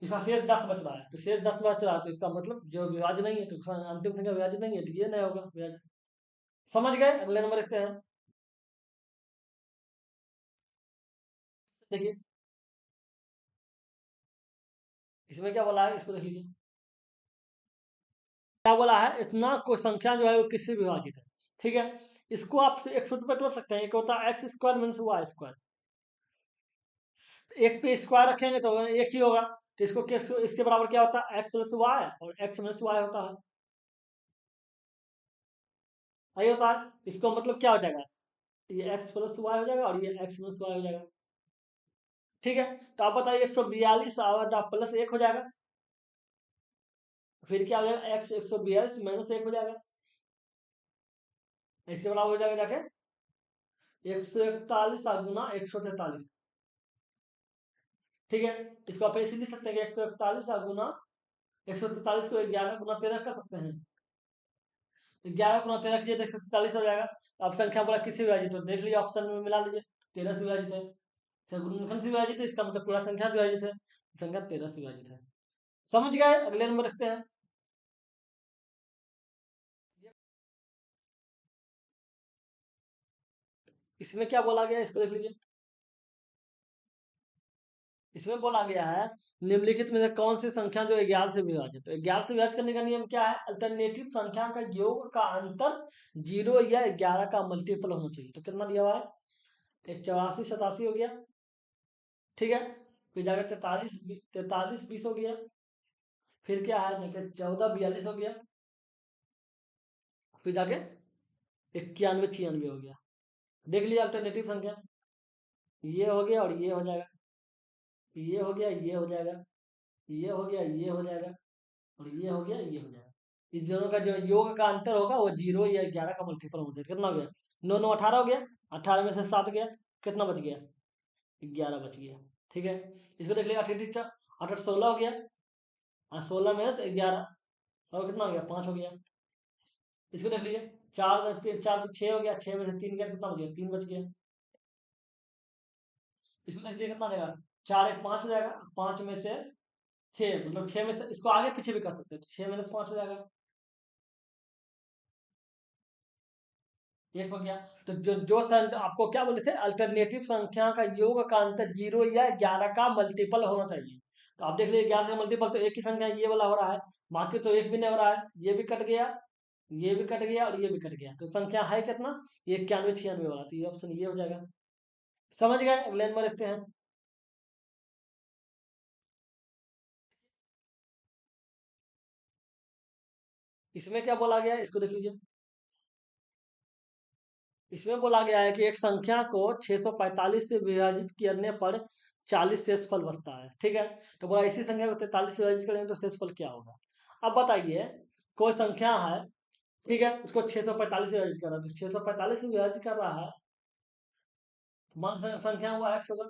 इसका शेष 10 बच रहा है, तो शेष 10 बच रहा है, तो इसका मतलब जो विभाज्य नहीं है, तो इसका अंतिम संख्या विभाज्य नहीं है, तो ये नहीं होगा विभाज्य। समझ गए? अगले नंबर देखते हैं। देखिए इसमें क्या बोला है, इसको देख लीजिए। क्या बोला है? इतना कोई संख्या जो है वो किससे विभाजित है, ठीक है। इसको आप एक सूत्र पे तोड़ सकते हैं, एक होता है x square minus y square, एक पे स्क्वायर रखेंगे तो एक ही होगा, तो इसको इसके बराबर क्या होता है? एक्स प्लस वाई, और एक्स माइनस वाई होता है। आई होता है, इसको मतलब क्या हो जाएगा, ये एक्स प्लस वाई हो जाएगा और ये एक्स माइनस वाई हो जाएगा। ठीक है, तो आप बताइए 142 और प्लस 1 हो जाएगा, फिर क्या हो जाएगा, एक्स 142 माइनस 1 हो जाएगा, इसके बराबर हो जाएगा जाके 141 गुना 143। ठीक है, इसको आप ऐसे लिख सकते हैं कि 141 गुना 143 को 11 गुना 13 कर सकते हैं। 11 गुना 13 कीजिए तो 147 हो जाएगा। अब संख्या बोला किसी विभाजित तो देख लीजिए ऑप्शन में मिला लीजिए, 13 से विभाजित है, फिर गुणनखंड से विभाजित है, इसका मतलब पूरा संख्या से विभाजित है, संख्या 13 से विभाजित है। समझ गए, अगले नंबर रखते हैं। इसमें क्या बोला गया है, इसको देख लीजिए। इसमें बोला गया है निम्नलिखित में से कौन सी संख्या जो 11 से विभाजित है। 11 से विभाजित करने का नियम क्या है, अल्टरनेटिव संख्या का योग का अंतर 0 या 11 का मल्टीपल होना चाहिए। तो कितना दिया हुआ है, 84 87 हो गया। ठीक है, फिर जाकर 43 20 हो गया, फिर क्या है जाके 14 42 हो गया, फिर जाके 91 96 हो गया। देख लिया अल्टरनेटिव संख्या, ये हो गया और ये हो जाएगा, ये हो गया ये हो जाएगा, ये हो गया ये हो जाएगा और ये हो गया ये हो जाएगा। इस दोनों का जो योग का अंतर होगा वो 0 या 11 का मल्टीपल हो जाएगा। कितना हो गया, 9 9 18 हो गया, 18 में से 7 गया, कितना बच गया, 11 बच गया। ठीक है, इसको देख लिया, 8 8 16 हो गया और 16 में से 11 और कितना हो गया, 5 हो गया। इसको देख लीजिए, 4 तो 6 हो गया, 6 में से 3 गया, कितना बच गया, 3 बच गया। इसको देख लीजिए कितना देगा, 4 1 5 हो जाएगा, 5 में से 6 मतलब 6 में से इसको आगे पीछे भी कर सकते हैं, 6 में से 5 हो जाएगा, एक हो गया। तो जो आपको क्या बोले थे, अल्टरनेटिव संख्या का योग का अंतर 0 या 11 का मल्टीपल होना चाहिए। तो आप देख लीजिए 11 का मल्टीपल तो एक ही संख्या ये वाला हो रहा है, बाकी तो एक भी नहीं हो रहा है, ये भी कट गया, ये भी कट गया और ये भी कट गया, तो संख्या है कितना, 91 96 वाला, तो ये ऑप्शन ये हो जाएगा। समझ गए, अगले नंबर लिखते हैं। इसमें क्या बोला गया है, इसको देख लीजिए। इसमें बोला गया है कि एक संख्या को 645 से विभाजित करने पर 40 शेषफल बचता है। ठीक है, तो बोला इसी संख्या को 43 से विभाजित करेंगे तो शेषफल क्या होगा। अब बताइए, कोई संख्या है, ठीक है, उसको 645 से विभाजित कर रहा है, तो 645 से विभाजित कर रहा है, मान संख्या हुआ x होगा।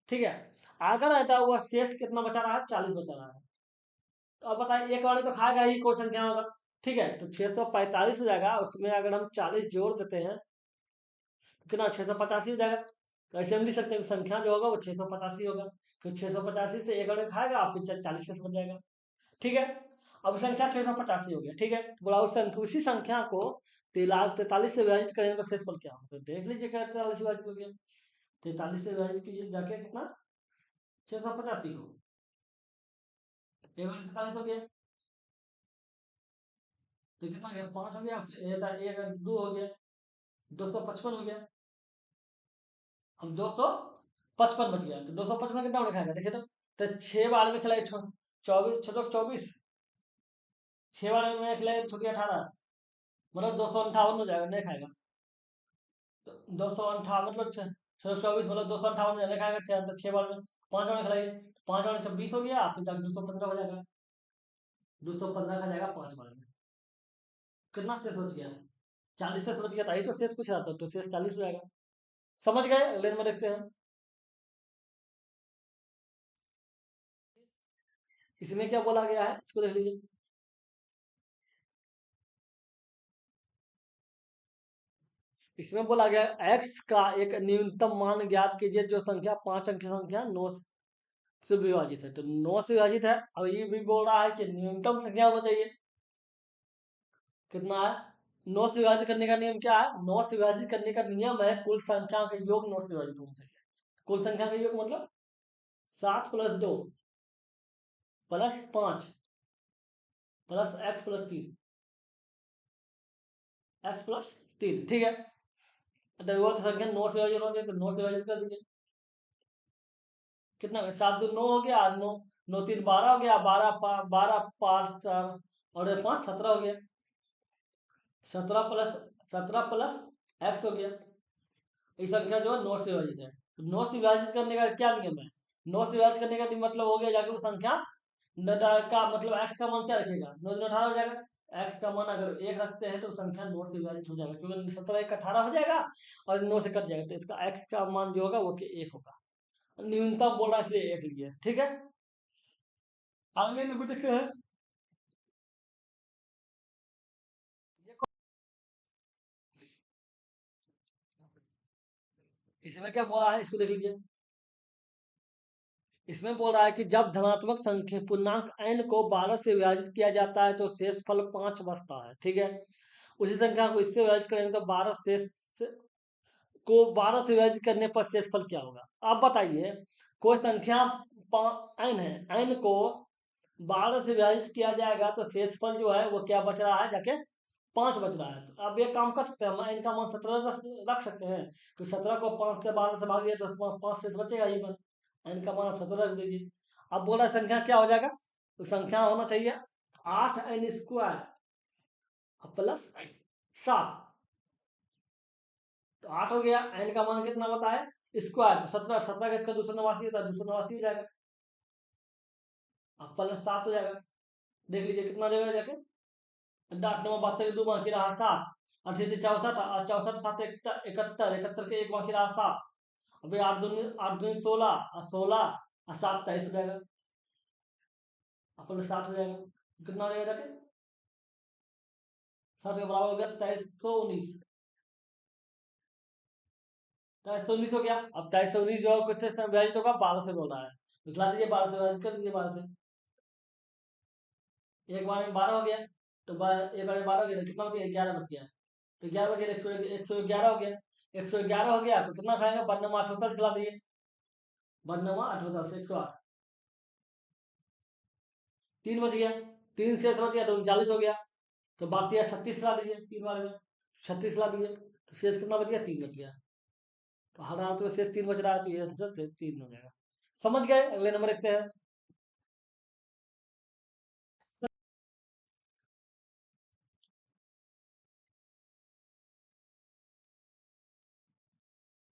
ठीक है, अगर हटा हुआ शेष कितना बचा रहा है, 40 बचा रहा है। तो अब बताइए, एक वाले तो खाएगा ही, कोई संख्या होगा। ठीक है, तो 645 हो जाएगा, उसमें अगर हम 40 जोड़ देते हैं तो कितना, 685 हो जाएगा। तो ऐसे हम लिख सकते हैं कि संख्या जो होगा वो 685 होगा, फिर 685 से एक और खाएगा फिर 40 से बच जाएगा। ठीक है, अब संख्या 685 हो गया। ठीक है, बोला उसी संख्या को 43 से विभाजित करेंगे तो शेषफल क्या होगा, तो देख लीजिए क्या 43 से विभाजित हो गया, 43 से विभाजित कीजिए जाके कितना, 685 को, एक और 43 हो गया, तो कितना गया, 5 हो गया, फिर एक 2 हो गया, 255 हो गया। हम 255 बच गया, तो 255 कितना बड़ा खाएगा देखिए तो 6 बार में खिलाए 24 छो 24, 6 बार में खिलाए छोटी 18, मतलब 258 हो जाएगा, नहीं खाएगा। तो 258 मतलब 24 मतलब 258 नहीं खाएगा, तो 6 बार में 5 बार में खिलाइए, 5 बार में 26 हो गया, फिर तक 215 हो जाएगा, 215 खा जाएगा 5 बार में, कितना शेष बच गया, 40 शेष बच गया था, यही तो शेष पूछ रहा था, तो शेष 40 हो जाएगा। समझ गए, अगले में देखते हैं। इसमें क्या बोला गया है, इसको देख लीजिए। इसमें बोला गया x का एक न्यूनतम मान ज्ञात कीजिए जो संख्या 5 अंक की संख्या 9 से विभाजित है, तो 9 से विभाजित है, अब ये भी बोल रहा है कि न्यूनतम संख्या होना चाहिए, कितना है, 9 से विभाजित करने का नियम क्या है, 9 से विभाजित करने का नियम है कुल संख्या का योग 9 से विभाजित होना चाहिए। कुल संख्या का योग मतलब 7 + 2 + 5 + x + 3, x + 3। ठीक है, तो वो संख्या 9 से विभाजित होना चाहिए, तो 9 से विभाजित कर दीजिए, कितना 7 2 9 हो गया, 9 9 3 12 हो गया, 12 12 5 4 और 5 17 हो गया। 17 प्लस एक्स हो गया। ये संख्या जो है 9 से विभाजित है। तो 9 से विभाजित करने का क्या नियम है? 9 से विभाजित करने का मतलब हो गया जाके वो संख्या का मतलब एक्स का मान क्या रखेगा? 9 दूनी 18 हो जाएगा। एक्स का मान अगर 1 रखते हैं तो संख्या 9 से विभाजित हो जाएगा, क्योंकि 17 1 18 हो जाएगा और 9 से कट जाएगा, तो इसका एक्स का मान जो होगा वो 1 होगा। न्यूनतम बोल रहा है इसलिए 1 लिए, ठीक है। आगे में भी देखते हैं। इसमें क्या बोला है इसको देख लीजिए। इसमें बोल रहा है कि जब धनात्मक संख्या पूर्णांक n को 12 से विभाजित किया जाता है तो शेषफल 5 बचता है, ठीक है। उसी संख्या को इससे विभाजित करेंगे तो 12 से विभाजित करने पर शेषफल क्या होगा? आप बताइए, कोई संख्या n है, n को 12 से विभाजित किया जाएगा तो शेषफल जो है वो क्या बच रहा है? जाके 5 बच रहा है। तो अब ये काम कर सकते हैं, हम n का मान 17 रख सकते हैं। तो 17 को 5 से 12 से भाग दिया तो 5 शेष बचेगा ही बस। n का मान आप 17 रख दीजिए। अब बोला संख्या क्या हो जाएगा? तो संख्या होना चाहिए 8n² प्लस 7। तो 8 हो गया, n का मान कितना बताया? स्क्वायर, तो 17 17 का इसका 289 होता है, 289 हो जाएगा। अब प्लस 7 हो जाएगा। देख लीजिए कितना देगा जाके। 8 9 72 के 2 बाकी रहा 7, 8 64 और 64 7 71 71 के 1 बाकी रहा 7। अभी 8 दूनी 16 और 16 और 7 23 हो जाएगा। अपन 7 हो जाएगा, कितना हो जाएगा जाके? 7 के बराबर हो गया 2319। 2319 हो गया। अब 2319 जो है किससे विभाजित होगा? 12 से बोल रहा है, निकला दीजिए 12 से विभाजित कर दीजिए 12 से। एक बार में 12 हो गया, तो एक बार में 12 हो गया तो कितना बच गया? 11 बच गया। तो 11 बच गया, 111 हो गया। 111 हो गया तो कितना खाएगा? 92 8 से खिला दीजिए। 92 8 से 108, 3 बच गया। 3 से बच गया तो 39 हो गया। तो बाकी 36 खिला दीजिए 3 बार में, 36 खिला दीजिए तो शेष कितना बच गया? 3 बच गया। तो हर हाथ में शेष 3 बच रहा है, तो ये आंसर से 3 हो जाएगा। समझ गए? अगले नंबर देखते हैं।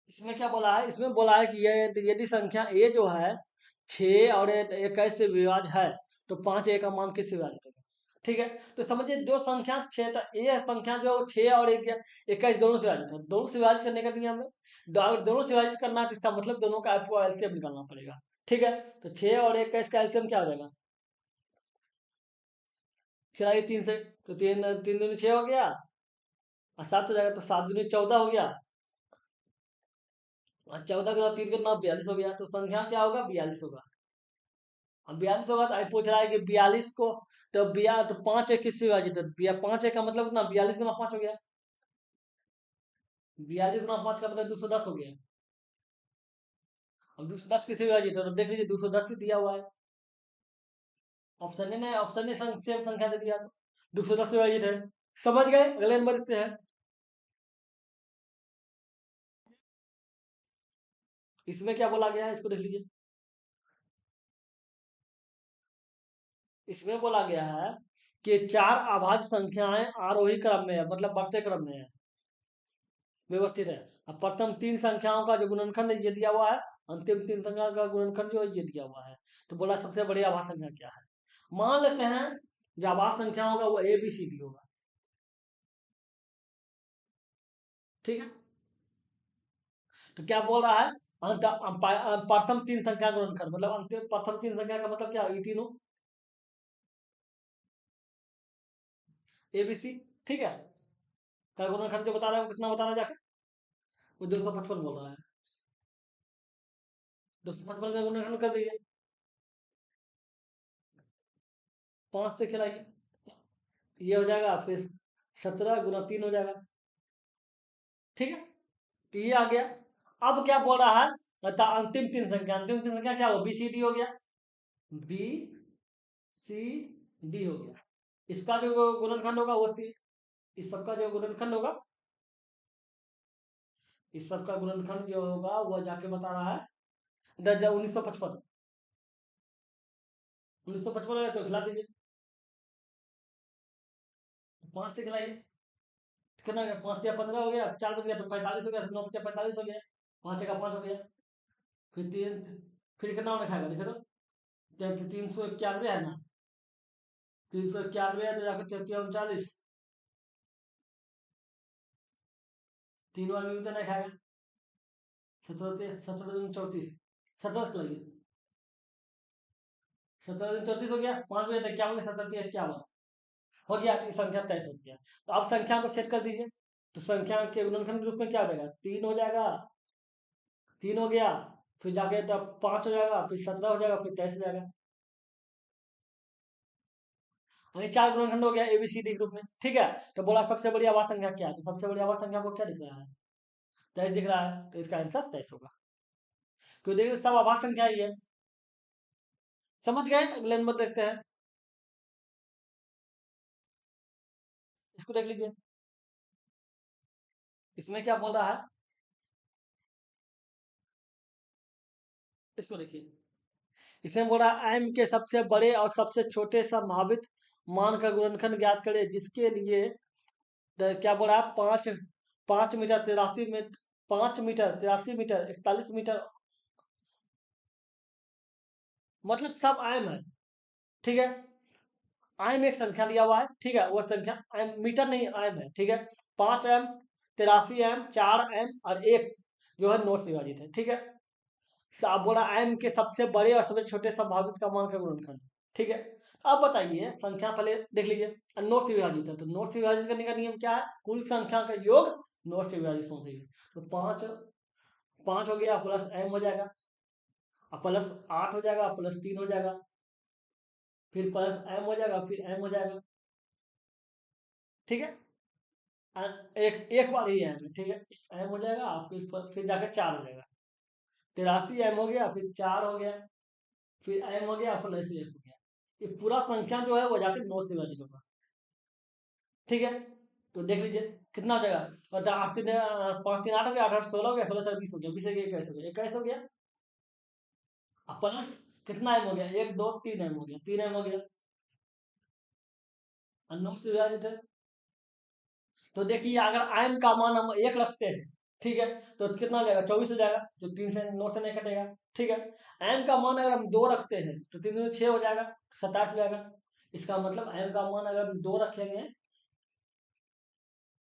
इसमें क्या बोला है? इसमें बोला है कि ये यदि संख्या a जो है 6 और 21 से विभाज्य है तो 5 a का मान किससे विभाजित होगा? ठीक है, तो समझिए जो संख्या 6 a संख्या जो 6 और 21 दोनों से विभाजित है, दोनों से विभाजित करने का नियम है। अगर दोनों से विभाजित करना है तो इसका मतलब दोनों का आपको एलसीएम निकालना पड़ेगा, ठीक है। तो 6 और 21 का एलसीएम क्या हो जाएगा? खिलाइए 3 से, तो 3 3 दूनी 6 हो गया और 7 हो जाएगा, तो 7 दूनी 14 हो गया और 14 के 3 कितना? 42 हो गया। तो संख्या क्या होगा? 42 होगा। अब 42 होगा तो पूछ रहा है कि 42 को, तो 5 एक किससे विभाजित है? 5 एक का मतलब कितना? 42 गुना 5 हो गया। 42 गुना 5 का मतलब 210 हो गया। अब 210 किससे विभाजित है? तो देख लीजिए 210 से दिया हुआ है। ऑप्शन ने सेम संख्या दे दिया, 210 से विभाजित है। समझ गए? अगले नंबर से है। इसमें क्या बोला गया है इसको देख लीजिए। इसमें बोला गया है कि 4 अभाज्य संख्याएं आरोही क्रम में है, मतलब बढ़ते क्रम में है, व्यवस्थित है। अब प्रथम 3 संख्याओं का जो गुणनखंड ये दिया हुआ है, अंतिम 3 संख्या का गुणनखंड जो है ये दिया हुआ है। तो बोला सबसे बड़ी आभाज्य संख्या क्या है? मान लेते हैं जो आभाज्य संख्या होगा वो ए बी सी डी होगा, ठीक है। तो क्या बोल रहा है? प्रथम 3 संख्या का गुणनखंड, मतलब अंतिम प्रथम 3 संख्या का मतलब क्या? ये तीनों ए बी सी, ठीक है। का गुणनखंड जो बता रहा है वो कितना बता रहा है जाके? वो 255 बोल रहा है। 255 का गुणनखंड कर दीजिए, 5 से खिलाइए, ये हो जाएगा। फिर 17 गुना 3 हो जाएगा, ठीक है। तो ये आ गया। अब क्या बोल रहा है? अंतिम 3 संख्या, अंतिम 3 संख्या क्या हो? बी सी डी हो गया, बी सी डी हो गया। इसका जो गुणनखंड होगा वो इस सबका जो गुणनखंड होगा, इस सबका गुणनखंड जो होगा वो जाके बता रहा है 1955। 1955 है तो खिला दीजिए, 5 से खिलाइए, कितना हो गया, 5 या 15 हो गया, 4 बच गया तो 45 हो गया, 9 से 45 हो गया, 5 का 5 हो गया, फिर 3, फिर कितना होने खाएगा देखो तो 391 है ना, 391 है तो जाकर 33 39, 3 बार में भी तो नहीं खाएगा, 17 17 34, 17 से लगे, 17 34 हो गया, 5 बजे तक क्या हो गया, 17 हो गया, आपकी संख्या तय हो गया। तो अब संख्या को सेट कर दीजिए, तो संख्या के गुणनखंड के रूप में क्या हो जाएगा, 3 हो जाएगा, 3 हो गया, फिर जाके तब 5 हो जाएगा, फिर 17 हो जाएगा, फिर 23 हो जाएगा, यानी 4 गुणनखंड हो गया एबीसीडी ग्रुप में, ठीक है। तो बोला सबसे बड़ी आवाज संख्या क्या है, तो सबसे बड़ी आवाज संख्या को क्या दिख रहा है, 23 दिख रहा है, तो इसका आंसर 23 होगा, क्यों देखिए सब आवाज संख्या ही है। समझ गए, अगले नंबर देखते हैं, इसको देख लीजिए, इसमें क्या बोल रहा है, इसको देखिए, इसमें बोल रहा है एम के सबसे बड़े और सबसे छोटे संभावित मान का गुणनखंड ज्ञात करें, जिसके लिए क्या बोल रहा है, 5 meter 83 meter, 5 meter 83 meter 41 meter, मतलब सब आयम है, ठीक है। आयम एक संख्या दिया हुआ है, ठीक है, वो संख्या आयम मीटर नहीं आयम है, ठीक है। 5 एम, 83 एम, 4 एम और एक जो है 9 से विभाजित है, ठीक है। बोला एम के सबसे बड़े और सबसे छोटे संभावित का मान का गुणनखंड, ठीक है। अब बताइए संख्या पहले देख लीजिए, 9 से विभाजित है, तो 9 से विभाजित करने का नियम क्या है, कुल संख्या का योग 9 से विभाजित होना चाहिए, तो 5 5 हो गया प्लस एम हो जाएगा, और प्लस 8 हो जाएगा, प्लस 3 हो जाएगा, फिर प्लस एम हो जाएगा, फिर एम हो जाएगा, ठीक है। एक एक बार ही एम है, ठीक है, एम हो जाएगा, फिर जाकर 4 हो जाएगा, 83 एम हो गया, फिर 4 हो गया, फिर एम हो गया, प्लस एक हो गया, ये पूरा संख्या जो है वो जाकर 9 से विभाजित होगा, ठीक है। तो देख लीजिए कितना हो जाएगा, और 8 3 5 3 8 हो गया, 8 8 16 हो गया, 16 4 20 हो गया, 20 21 हो गया, 21 हो गया, अब प्लस कितना एम हो गया, 1 2 3 एम हो गया, 3 एम हो गया, और 9 से विभाजित है, तो देखिए अगर एम का मान हम 1 रखते हैं, ठीक है, तो कितना हो जाएगा, 24 हो जाएगा, जो 3 से 9 से नहीं कटेगा, ठीक है। एम का मान अगर हम 2 रखते हैं तो 3 दूनी 6 हो जाएगा, 27 हो जाएगा, इसका मतलब एम का मान अगर हम 2 रखेंगे,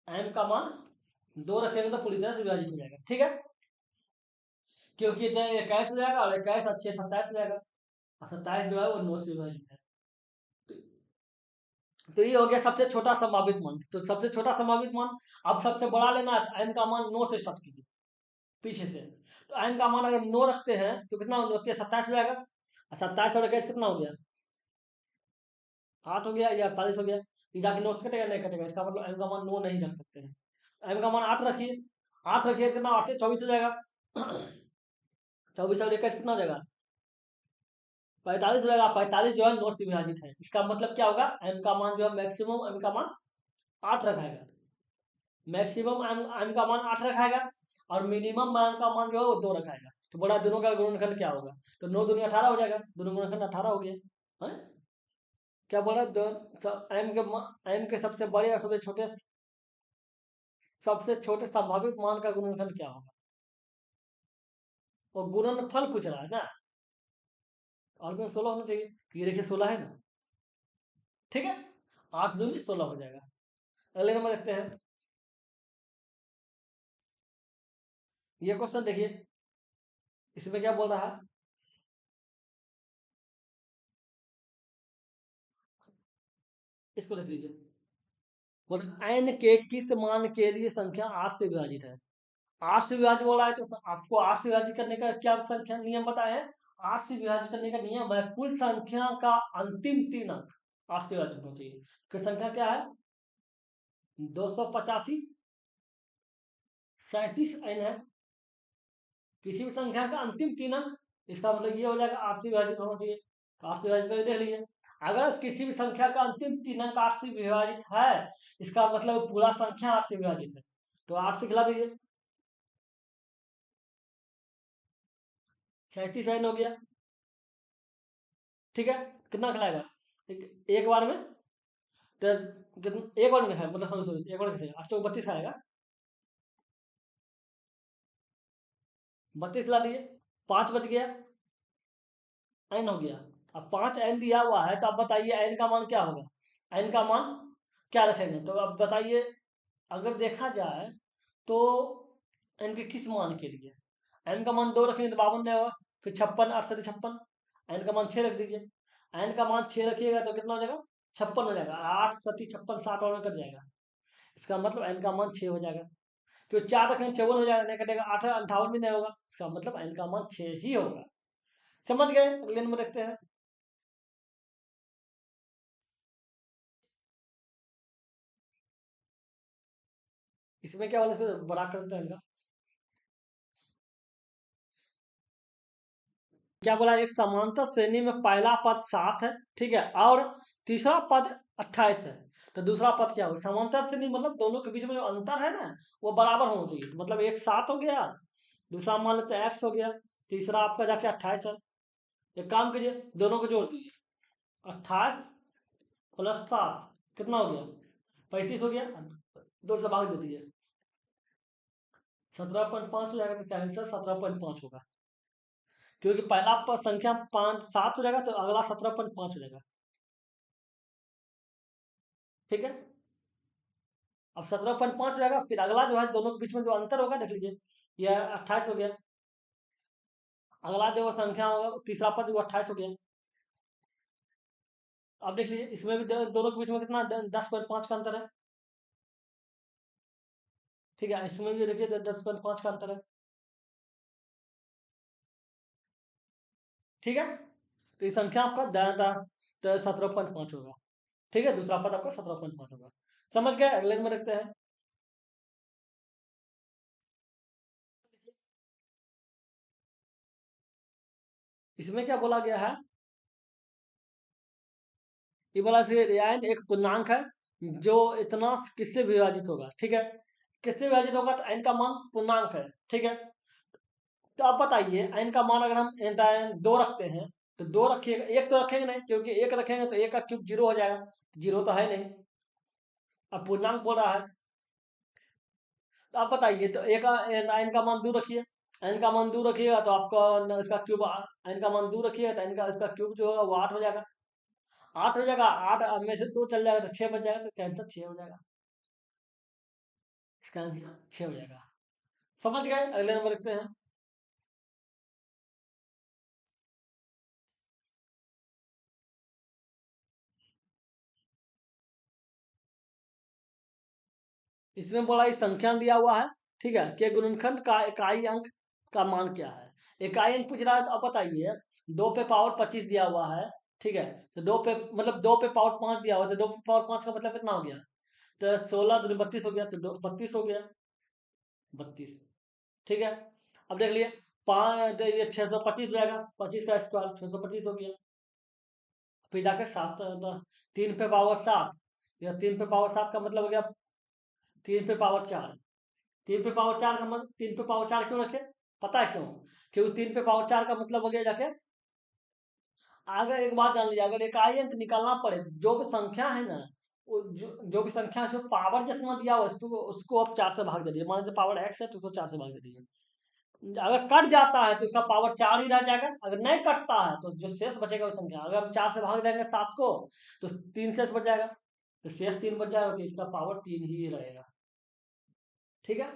एम का मान 2 रखेंगे तो पूरी तरह से विभाजित हो जाएगा, ठीक है, क्योंकि 21 हो जाएगा, और 21 अच्छे 27 हो जाएगा, और 27 जो है वो 9 से विभाजित है, तो ये हो गया सबसे छोटा संभावित मान, तो सबसे छोटा संभावित मान, अब सबसे बड़ा लेना है, एम का मान 9 से स्टार्ट कीजिए पीछे से, तो एम का मान अगर 9 रखते हैं तो कितना होती है, 27 हो जाएगा, और 27 और 21 कितना हो गया, 8 हो गया या 48 हो गया, ये जाके 9 से कटेगा नहीं कटेगा, इसका मतलब एम का मान 9 नहीं रख सकते हैं, एम का मान 8 रखिए, 8 रखिए कितना, 8 से 24 हो जाएगा, 24 और 21 कितना हो जाएगा, 45 हो जाएगा, 45 जो है 9 से विभाजित है, इसका मतलब क्या होगा, एम का मान जो है मैक्सिमम एम का मान 8 रखाएगा, मैक्सिमम एम का मान 8 रखाएगा, और मिनिमम एम का मान जो है वो 2 रखाएगा, तो बोला दोनों का गुणनखंड क्या होगा, तो 9 दूनी 18 हो जाएगा, दोनों गुणनखंड 18 हो गया है? क्या बोला, एम के सबसे बड़े और सबसे छोटे संभावित मान का गुणनखंड क्या होगा, और गुणनफल पूछ रहा है ना, और कोई 16 होना चाहिए, ये देखिए 16 है ना, ठीक है, 8 दूनी 16 हो जाएगा। अगले नंबर देखते हैं, ये क्वेश्चन देखिए, इसमें क्या बोल रहा है, इसको देख लीजिए, बोल एन के किस मान के लिए संख्या 8 से विभाजित है, 8 से विभाजित बोला है, तो आपको 8 से विभाजित करने का क्या संख्या नियम बताया है, 8 से विभाजित करने का नियम है कुल संख्या का अंतिम 3 अंक 8 से विभाजित होना चाहिए, तो संख्या क्या है, 285, 37 एन है, किसी भी संख्या का अंतिम 3 अंक, इसका मतलब ये हो जाएगा 8 से विभाजित होना चाहिए, तो 8 से विभाजित करके देख लीजिए, अगर किसी भी संख्या का अंतिम 3 अंक 8 से विभाजित है, इसका मतलब पूरा संख्या 8 से विभाजित है, तो 8 से खिला दीजिए, 37 एन हो गया, ठीक है, कितना खिलाएगा, एक बार में तो एक बार में खाएगा, मतलब समझो एक बार कैसे 8 32 खाएगा, 32 ला दिए, 5 बच गया, एन हो गया। अब 5 एन दिया हुआ है, तो अब बताइए एन का मान क्या होगा, एन का मान क्या रखेंगे, तो अब बताइए। अगर देखा जाए तो एन के किस मान के लिए, एन का मान 2 रखेंगे तो 52 नहीं होगा, फिर 56 8 से 56, एन का मान 6 रख दीजिए, एन का मान 6 रखिएगा तो कितना हो जाएगा, 56 हो जाएगा, 8 सती 56 7 और में कट जाएगा, इसका मतलब एन का मान 6 हो जाएगा। फिर 4 रखेंगे 54 हो जाएगा, नहीं कटेगा, 8 58 भी नहीं होगा, इसका मतलब एन का मान 6 ही होगा। समझ गए, अगले नंबर देखते हैं। इसमें क्या बोला, इसको बड़ा करते हैं इनका, क्या बोला, एक समांतर श्रेणी में पहला पद 7 है, ठीक है, और तीसरा पद 28 है, तो दूसरा पद क्या होगा, समांतर श्रेणी मतलब दोनों के बीच में जो अंतर है ना, वो बराबर होना चाहिए, तो मतलब एक 7 हो गया, दूसरा मान लेते हैं x हो गया, तीसरा आपका जाके 28 है। एक काम कीजिए, दोनों को जोड़ दीजिए, 28 प्लस 7 कितना हो गया, 35 हो गया, 2 से भाग दे दीजिए, 17.5 हो जाएगा, तो क्या आंसर 17.5 होगा, क्योंकि पहला संख्या 5 7 हो जाएगा, तो अगला 17.5 हो जाएगा, ठीक है। अब 17.5 हो जाएगा, फिर अगला जो है दोनों के बीच में जो अंतर होगा देख लीजिए, यह 28 हो गया, अगला जो संख्या होगा तीसरा पद वो 28 हो गया। अब देख लीजिए, इसमें भी दोनों के बीच में कितना 10.5 का अंतर है, ठीक है, इसमें भी देखिए 10.5 का अंतर है, ठीक है, तो ये संख्या आपका 17.5 होगा, ठीक है, दूसरा पद आपका 17.5 होगा। समझ गए, अगले में देखते हैं। इसमें क्या बोला गया है, ये बोला रेयान एक पूर्णांक है जो इतना किससे विभाजित होगा, ठीक है, किससे विभाजित होगा, तो n का मान पूर्णांक है, ठीक है। तो अब बताइए n का मान अगर हम 2 रखते हैं, तो 2 रखिएगा, एक तो रखेंगे नहीं, क्योंकि एक रखेंगे तो एक का क्यूब 0 हो जाएगा, जीरो तो है नहीं, अब पूर्णांक बोल रहा है, तो आप बताइए, तो एक n का मान 2 रखिए, n का मान 2 रखिएगा तो आपका इसका क्यूब, n का मान 2 रखिएगा तो n का इसका क्यूब जो होगा वो 8 हो जाएगा, 8 हो जाएगा, 8 में से 2 चल जाएगा तो 6 बच जाएगा, तो इसका आंसर 6 हो जाएगा, इसका आंसर 6 हो जाएगा। समझ गए, अगले नंबर देखते हैं। इसमें बोला इस संख्या दिया हुआ है, ठीक है, कि गुणनखंड का इकाई अंक का मान क्या है, इकाई अंक पूछ रहा है, तो अब बताइए, 2 पे पावर 25 दिया हुआ है, ठीक है, तो 2 पे मतलब 2 पे पावर 5 दिया हुआ है, तो 2 पे पावर 5 का मतलब कितना हो गया, तो 16 दूनी 32 हो गया, तो 32 हो गया, 32, ठीक है। अब देख लिए, पाँच ये 625 हो जाएगा, 25 का स्क्वायर 625 हो गया, फिर जाके 7 3 पे पावर 7, या 3 पे पावर 7 का मतलब हो गया 3 पे पावर 4, 3 पे पावर 4 का मतलब 3 पे पावर 4 क्यों रखे, पता है क्यों, क्योंकि 3 पे पावर 4 का मतलब हो गया जाके, अगर एक बात जान लीजिए, अगर इकाई अंक निकालना पड़े, जो भी संख्या है ना, वो जो भी संख्या है, पावर जितना दिया हुआ है, उसको आप 4 से भाग दे दीजिए, मान लीजिए पावर x है तो उसको 4 से भाग दे दीजिए, अगर कट जाता है तो उसका पावर 4 ही रह जाएगा, अगर नहीं कटता है तो जो शेष बचेगा वो संख्या, अगर हम 4 से भाग देंगे 7 को, तो 3 शेष बच जाएगा, तो शेष 3 बच जाएगा, तो इसका पावर 3 ही रहेगा, ठीक है।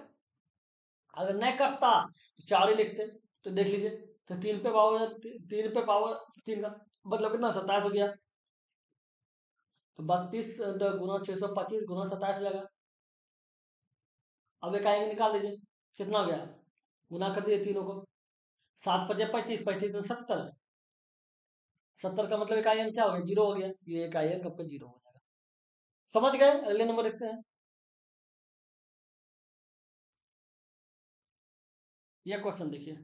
अगर नहीं कटता तो 4 ही लिखते, तो देख लीजिए, तो 3 पे पावर 3 पे पावर 3 का मतलब कितना 27 हो गया, तो 32 गुना 625 गुना 27 हो जाएगा। अब एक आएंगे निकाल दीजिए, कितना हो गया, गुना कर दीजिए तीनों को, 7 पचे 35, 35 70, 70 का मतलब इकाई अंक क्या हो गया, 0 हो गया, ये इकाई अंक आपका 0 हो जाएगा। समझ गए, अगले नंबर देखते हैं। ये क्वेश्चन देखिए,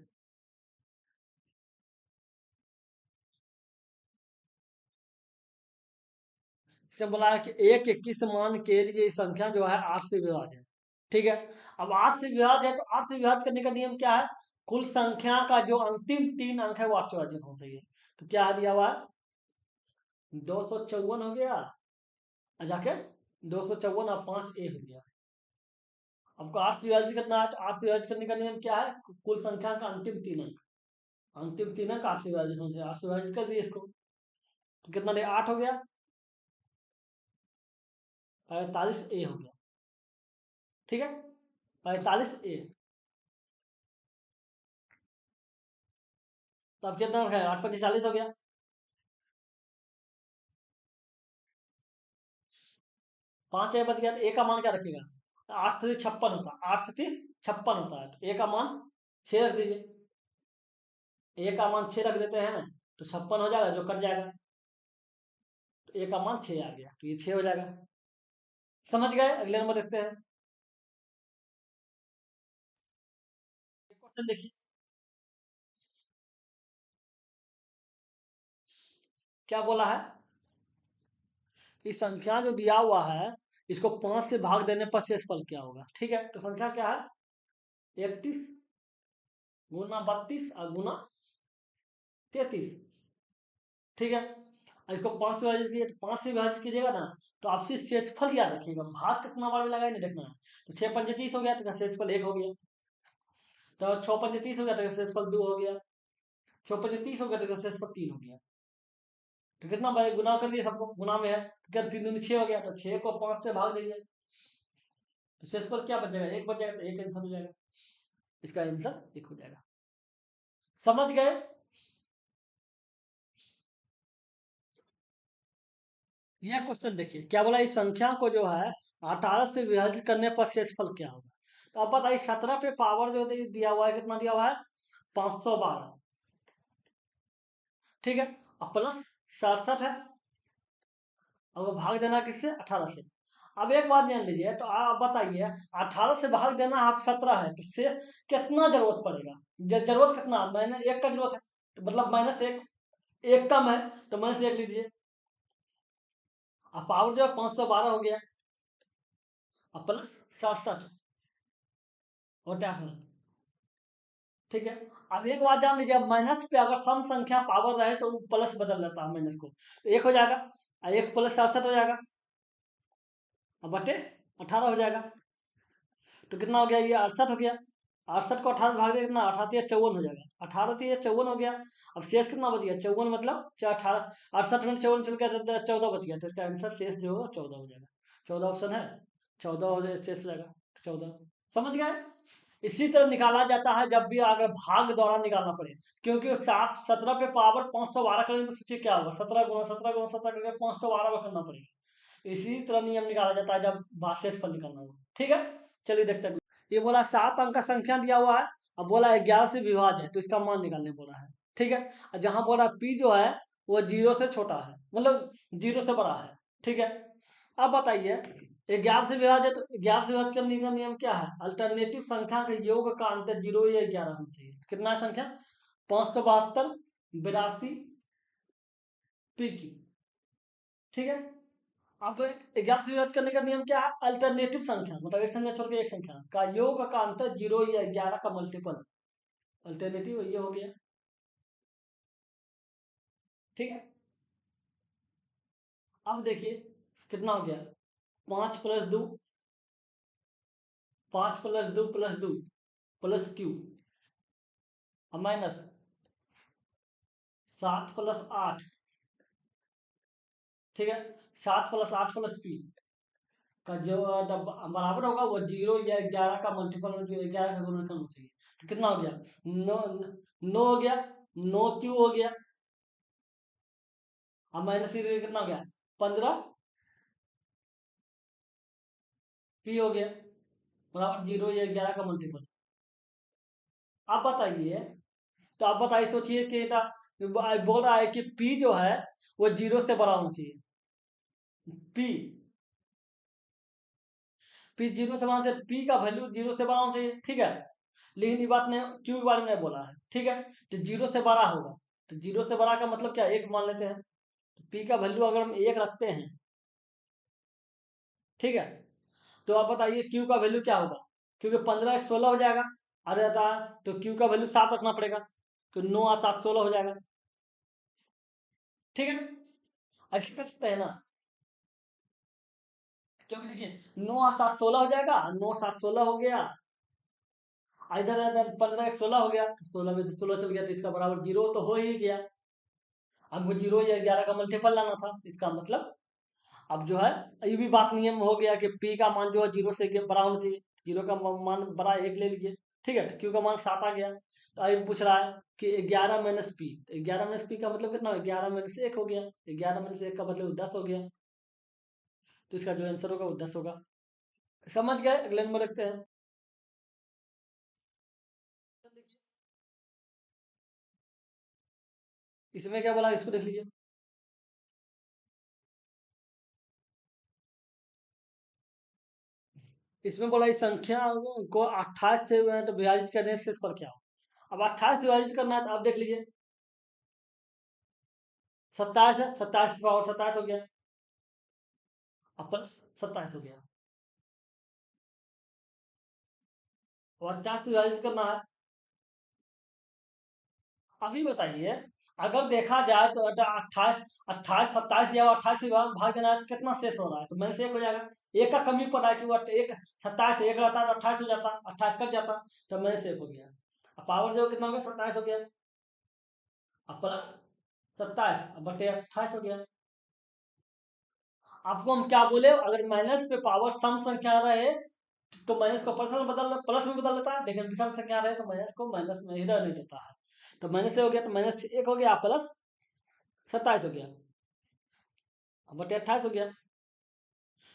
इससे बोला है कि एक किस मान के लिए संख्या जो है 8 से विभाज्य है, ठीक है। अब 8 से विभाज्य है, तो 8 से विभाज्य करने का नियम क्या है, कुल संख्या का जो अंतिम 3 अंक है वो 8 से विभाजित होना चाहिए, तो क्या दिया हुआ है, 254 हो गया, जाके 254 और 5 ए हो गया। आपको 8 से विभाजित करना है, तो 8 से विभाजित करने का नियम क्या है? कुल संख्या का अंतिम 3 अंक, अंतिम 3 अंक 8 से विभाजित होने से 8 से विभाजित कर दिए इसको, तो कितना दे 8 हो गया, 45 ए हो गया। ठीक है, 45 ए। तो अब कितना है? 8 25 40 हो गया। 5 ए बच गया, तो ए का मान क्या रखेगा? 8 से 56 होता है, 8 से 56 होता है, तो ए का मान 6 रख दीजिए। ए का मान 6 रख देते हैं ना, तो 56 हो जाएगा, जो कट जाएगा, तो ए का मान 6 आ गया, तो ये 6 हो जाएगा। समझ गए? अगले नंबर देखते हैं। क्वेश्चन देखिए क्या बोला है। इस संख्या जो दिया हुआ है, इसको 5 से भाग देने पर शेषफल क्या होगा? ठीक है, तो संख्या क्या है? 31 गुना 32 और गुना 33। ठीक है, और इसको 5 से विभाजित कीजिए, तो 5 से विभाजित कीजिएगा ना, तो आपसे शेषफल याद रखिएगा, भाग कितना बार में लगा नहीं देखना है। तो 6 पंजे 30 हो गया, तो शेषफल 1 हो गया। तो 6 पंजे 30 हो गया, तो शेषफल 2 हो गया। 6 पंजे 30 हो गया, तो शेषफल 3 हो गया। तो कितना भाई गुना कर दिए, सबको गुना में है, तो क्या 3 दूनी 6 हो गया, तो 6 को 5 से भाग देंगे, तो शेषफल क्या बच जाएगा? 1 बच जाएगा, तो 1 आंसर हो जाएगा। इसका आंसर 1 हो जाएगा। समझ गए? यह क्वेश्चन देखिए क्या बोला, इस संख्या को जो है 18 से विभाजित करने पर शेषफल क्या होगा? तो अब बताइए, 17 पे पावर जो दिया हुआ है, कितना दिया हुआ है? 512। ठीक है, अब प्लस 67 है, और भाग देना किससे? 18 से। अब एक बात ध्यान दीजिए, तो आप बताइए, 18 से भाग देना आप 17 है, तो से कितना जरूरत पड़ेगा? जरूरत कितना? माइनस 1 का जरूरत है, तो मतलब -1, 1 कम है, तो -1 लीजिए। अब पावर जो है 512 हो गया, और प्लस 67 और 68। ठीक है, अब एक बात जान लीजिए, अब माइनस पे अगर सम संख्या पावर रहे तो वो प्लस बदल जाता है माइनस को, तो 1 हो जाएगा, और 1 प्लस 67 हो जाएगा, अब बटे 18 हो जाएगा। तो कितना हो गया? ये 68 हो गया। 68 को 18 भाग दे, कितना? 18 या 54 हो जाएगा, 18 या 54 हो गया। अब शेष कितना बच गया? 54, मतलब 18, 68 में 54 चल गया, 14 बच गया, तो इसका आंसर शेष जो होगा 14 हो जाएगा। 14 ऑप्शन है, 14 हो जाए शेष रहेगा 14। समझ गए? इसी तरह निकाला जाता है जब भी अगर भाग दौरान निकालना पड़े, क्योंकि 17 पे पावर 512 करेंगे, तो सोचिए क्या होगा? 17 गुना 17 गुना 17 करके 512 करना पड़ेगा। इसी तरह नियम निकाला जाता है जब शेष पर निकालना हो। ठीक है, चलिए देखते हैं। ये बोला 7 अंक का संख्या दिया हुआ है, अब बोला 11 से विभाज्य है, तो इसका मान निकालने बोला है। ठीक है, और जहां बोला पी जो है वो 0 से छोटा है, मतलब 0 से बड़ा है। ठीक है, अब बताइए, 11 से विभाजित, तो 11 से विभाजित करने का नियम क्या है? अल्टरनेटिव संख्या के योग का अंतर 0 या 11 होना चाहिए। कितना है संख्या? 572, 82, पी की। ठीक है, अब 11 से विभाजित करने का नियम क्या है? अल्टरनेटिव संख्या, मतलब एक संख्या छोड़ के एक संख्या का योग का अंतर 0 या 11 का मल्टीपल, अल्टरनेटिव ये हो गया। ठीक है, अब देखिए कितना हो गया? 5 + 2, 5 + 2 + 2 प्लस क्यू, और माइनस 7 + 8। ठीक है, 7 + 8 + पी का जो बराबर होगा वो 0 या 11 का मल्टीपल, 11 का गुणनखंड होना चाहिए। तो कितना हो गया? 9 हो गया, 9 क्यू हो गया, और माइनस कितना हो गया? 15 पी हो गया, बराबर 0 या 11 का मल्टीपल। आप बताइए, तो आप बताइए, सोचिए कि बोल रहा है कि पी जो है वो 0 से बड़ा होना चाहिए। पी पी 0 से बड़ा होना चाहिए, पी का वैल्यू 0 से बड़ा होना चाहिए। ठीक है, लेकिन ये बात ने क्यू के बारे में नहीं बोला है। ठीक है, तो 0 से बड़ा होगा, तो 0 से बड़ा का मतलब क्या? 1 मान लेते हैं, तो पी का वैल्यू अगर हम 1 रखते हैं, ठीक है, तो आप बताइए क्यू का वैल्यू क्या होगा? क्योंकि 15 1 16 हो जाएगा, आ जाता है, तो क्यू का वैल्यू 7 रखना पड़ेगा, तो 9 और 7 16 हो जाएगा। ठीक है, ऐसे कर सकते हैं ना? क्योंकि देखिए 9 और 7 16 हो जाएगा, 9 7 16 हो गया, इधर इधर 15 1 16 हो गया, 16 में से 16 चल गया तो इसका बराबर 0 तो हो ही गया। हमको 0 या 11 का मल्टीपल लाना था, इसका मतलब अब जो है ये भी बात नियम हो गया कि पी का मान जो है 0 से बड़ा होना चाहिए, 0 का मान बड़ा 1 ले लीजिए, ठीक है। क्यू का मान 7 आ गया, तो अब पूछ रहा है कि 11 माइनस पी, 11 माइनस पी का मतलब कितना, 11 माइनस 1 हो गया, 11 माइनस 1 का मतलब 10 हो गया, तो इसका जो आंसर होगा वो 10 होगा। समझ गए, अगले नंबर रखते हैं। इसमें क्या बोला, इसको देख लीजिए। इसमें बोला इस संख्या को 28 से तो विभाजित करने से इस पर क्या हो। अब 28 से विभाजित करना है तो आप देख लीजिए, 27 है, 27 की पावर 27 हो गया, अब प्लस 27 हो गया, और 4 से विभाजित करना है। अभी बताइए, अगर देखा जाए तो 28 28 27 दिया हुआ, 28 से भाग देना है तो कितना शेष हो रहा है, तो मैंने से एक हो जाएगा, एक का कमी पड़ रहा है कि वो एक 27 से एक रहता तो 28 हो जाता, 28 कट जाता, तो मैंने से एक हो गया। अब पावर जो कितना हो गया, 27 हो गया, अब प्लस 27 बटे 28 हो गया। आपको हम क्या बोले, अगर माइनस पे पावर सम संख्या रहे तो माइनस को प्लस में बदल, प्लस में बदल देता है, लेकिन विषम संख्या रहे तो माइनस को माइनस में ही रहने देता है। तो माइनस से हो गया तो माइनस 1 हो गया, प्लस 27 हो गया, अब बटे 28 हो गया,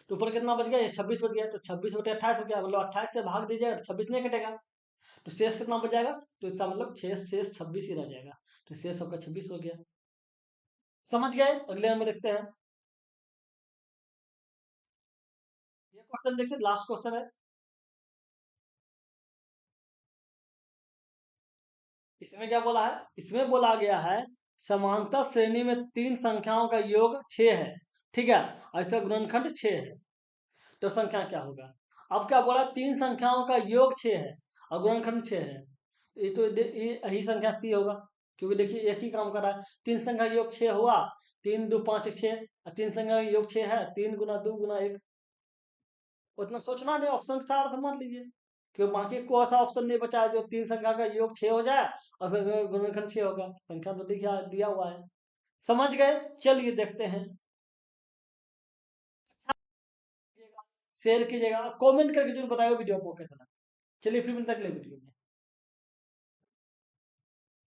तो ऊपर कितना बच गया, ये 26 बच गया, तो 26 बटे 28 हो गया, मतलब 28 से भाग दीजिएगा तो 26 नहीं कटेगा, तो शेष कितना बच जाएगा, तो इसका मतलब शेष 26 ही रह जाएगा, तो शेष आपका 26 हो गया। समझ गए, अगले नंबर देखते हैं। ये क्वेश्चन देखिए, लास्ट क्वेश्चन है। इसमें क्या बोला है, इसमें बोला गया है समांतर श्रेणी में तीन संख्याओं का योग 6 है, ठीक है, और इसका गुणनखंड 6 है, तो संख्या क्या होगा। अब क्या बोला, तीन संख्याओं का योग 6 है और गुणनखंड 6 है, ये तो ये यही संख्या सी होगा, क्योंकि देखिए एक ही काम कर रहा है, तीन संख्या का योग 6 हुआ, 3 2 5 6, और तीन संख्या का योग 6 है, 3 गुना 2 गुना 1, उतना सोचना नहीं, ऑप्शन सारा समझ लीजिए, क्यों बाकी कोई ऐसा ऑप्शन नहीं बचा है जो तीन संख्या का योग 6 हो जाए और फिर गुणनखंड 6 होगा, संख्या तो दिखा दिया हुआ है। समझ गए, चलिए देखते हैं। शेयर कीजिएगा, कमेंट करके जरूर बताइए वीडियो आपको कैसा लगा। चलिए फिर मिलते हैं अगले वीडियो में।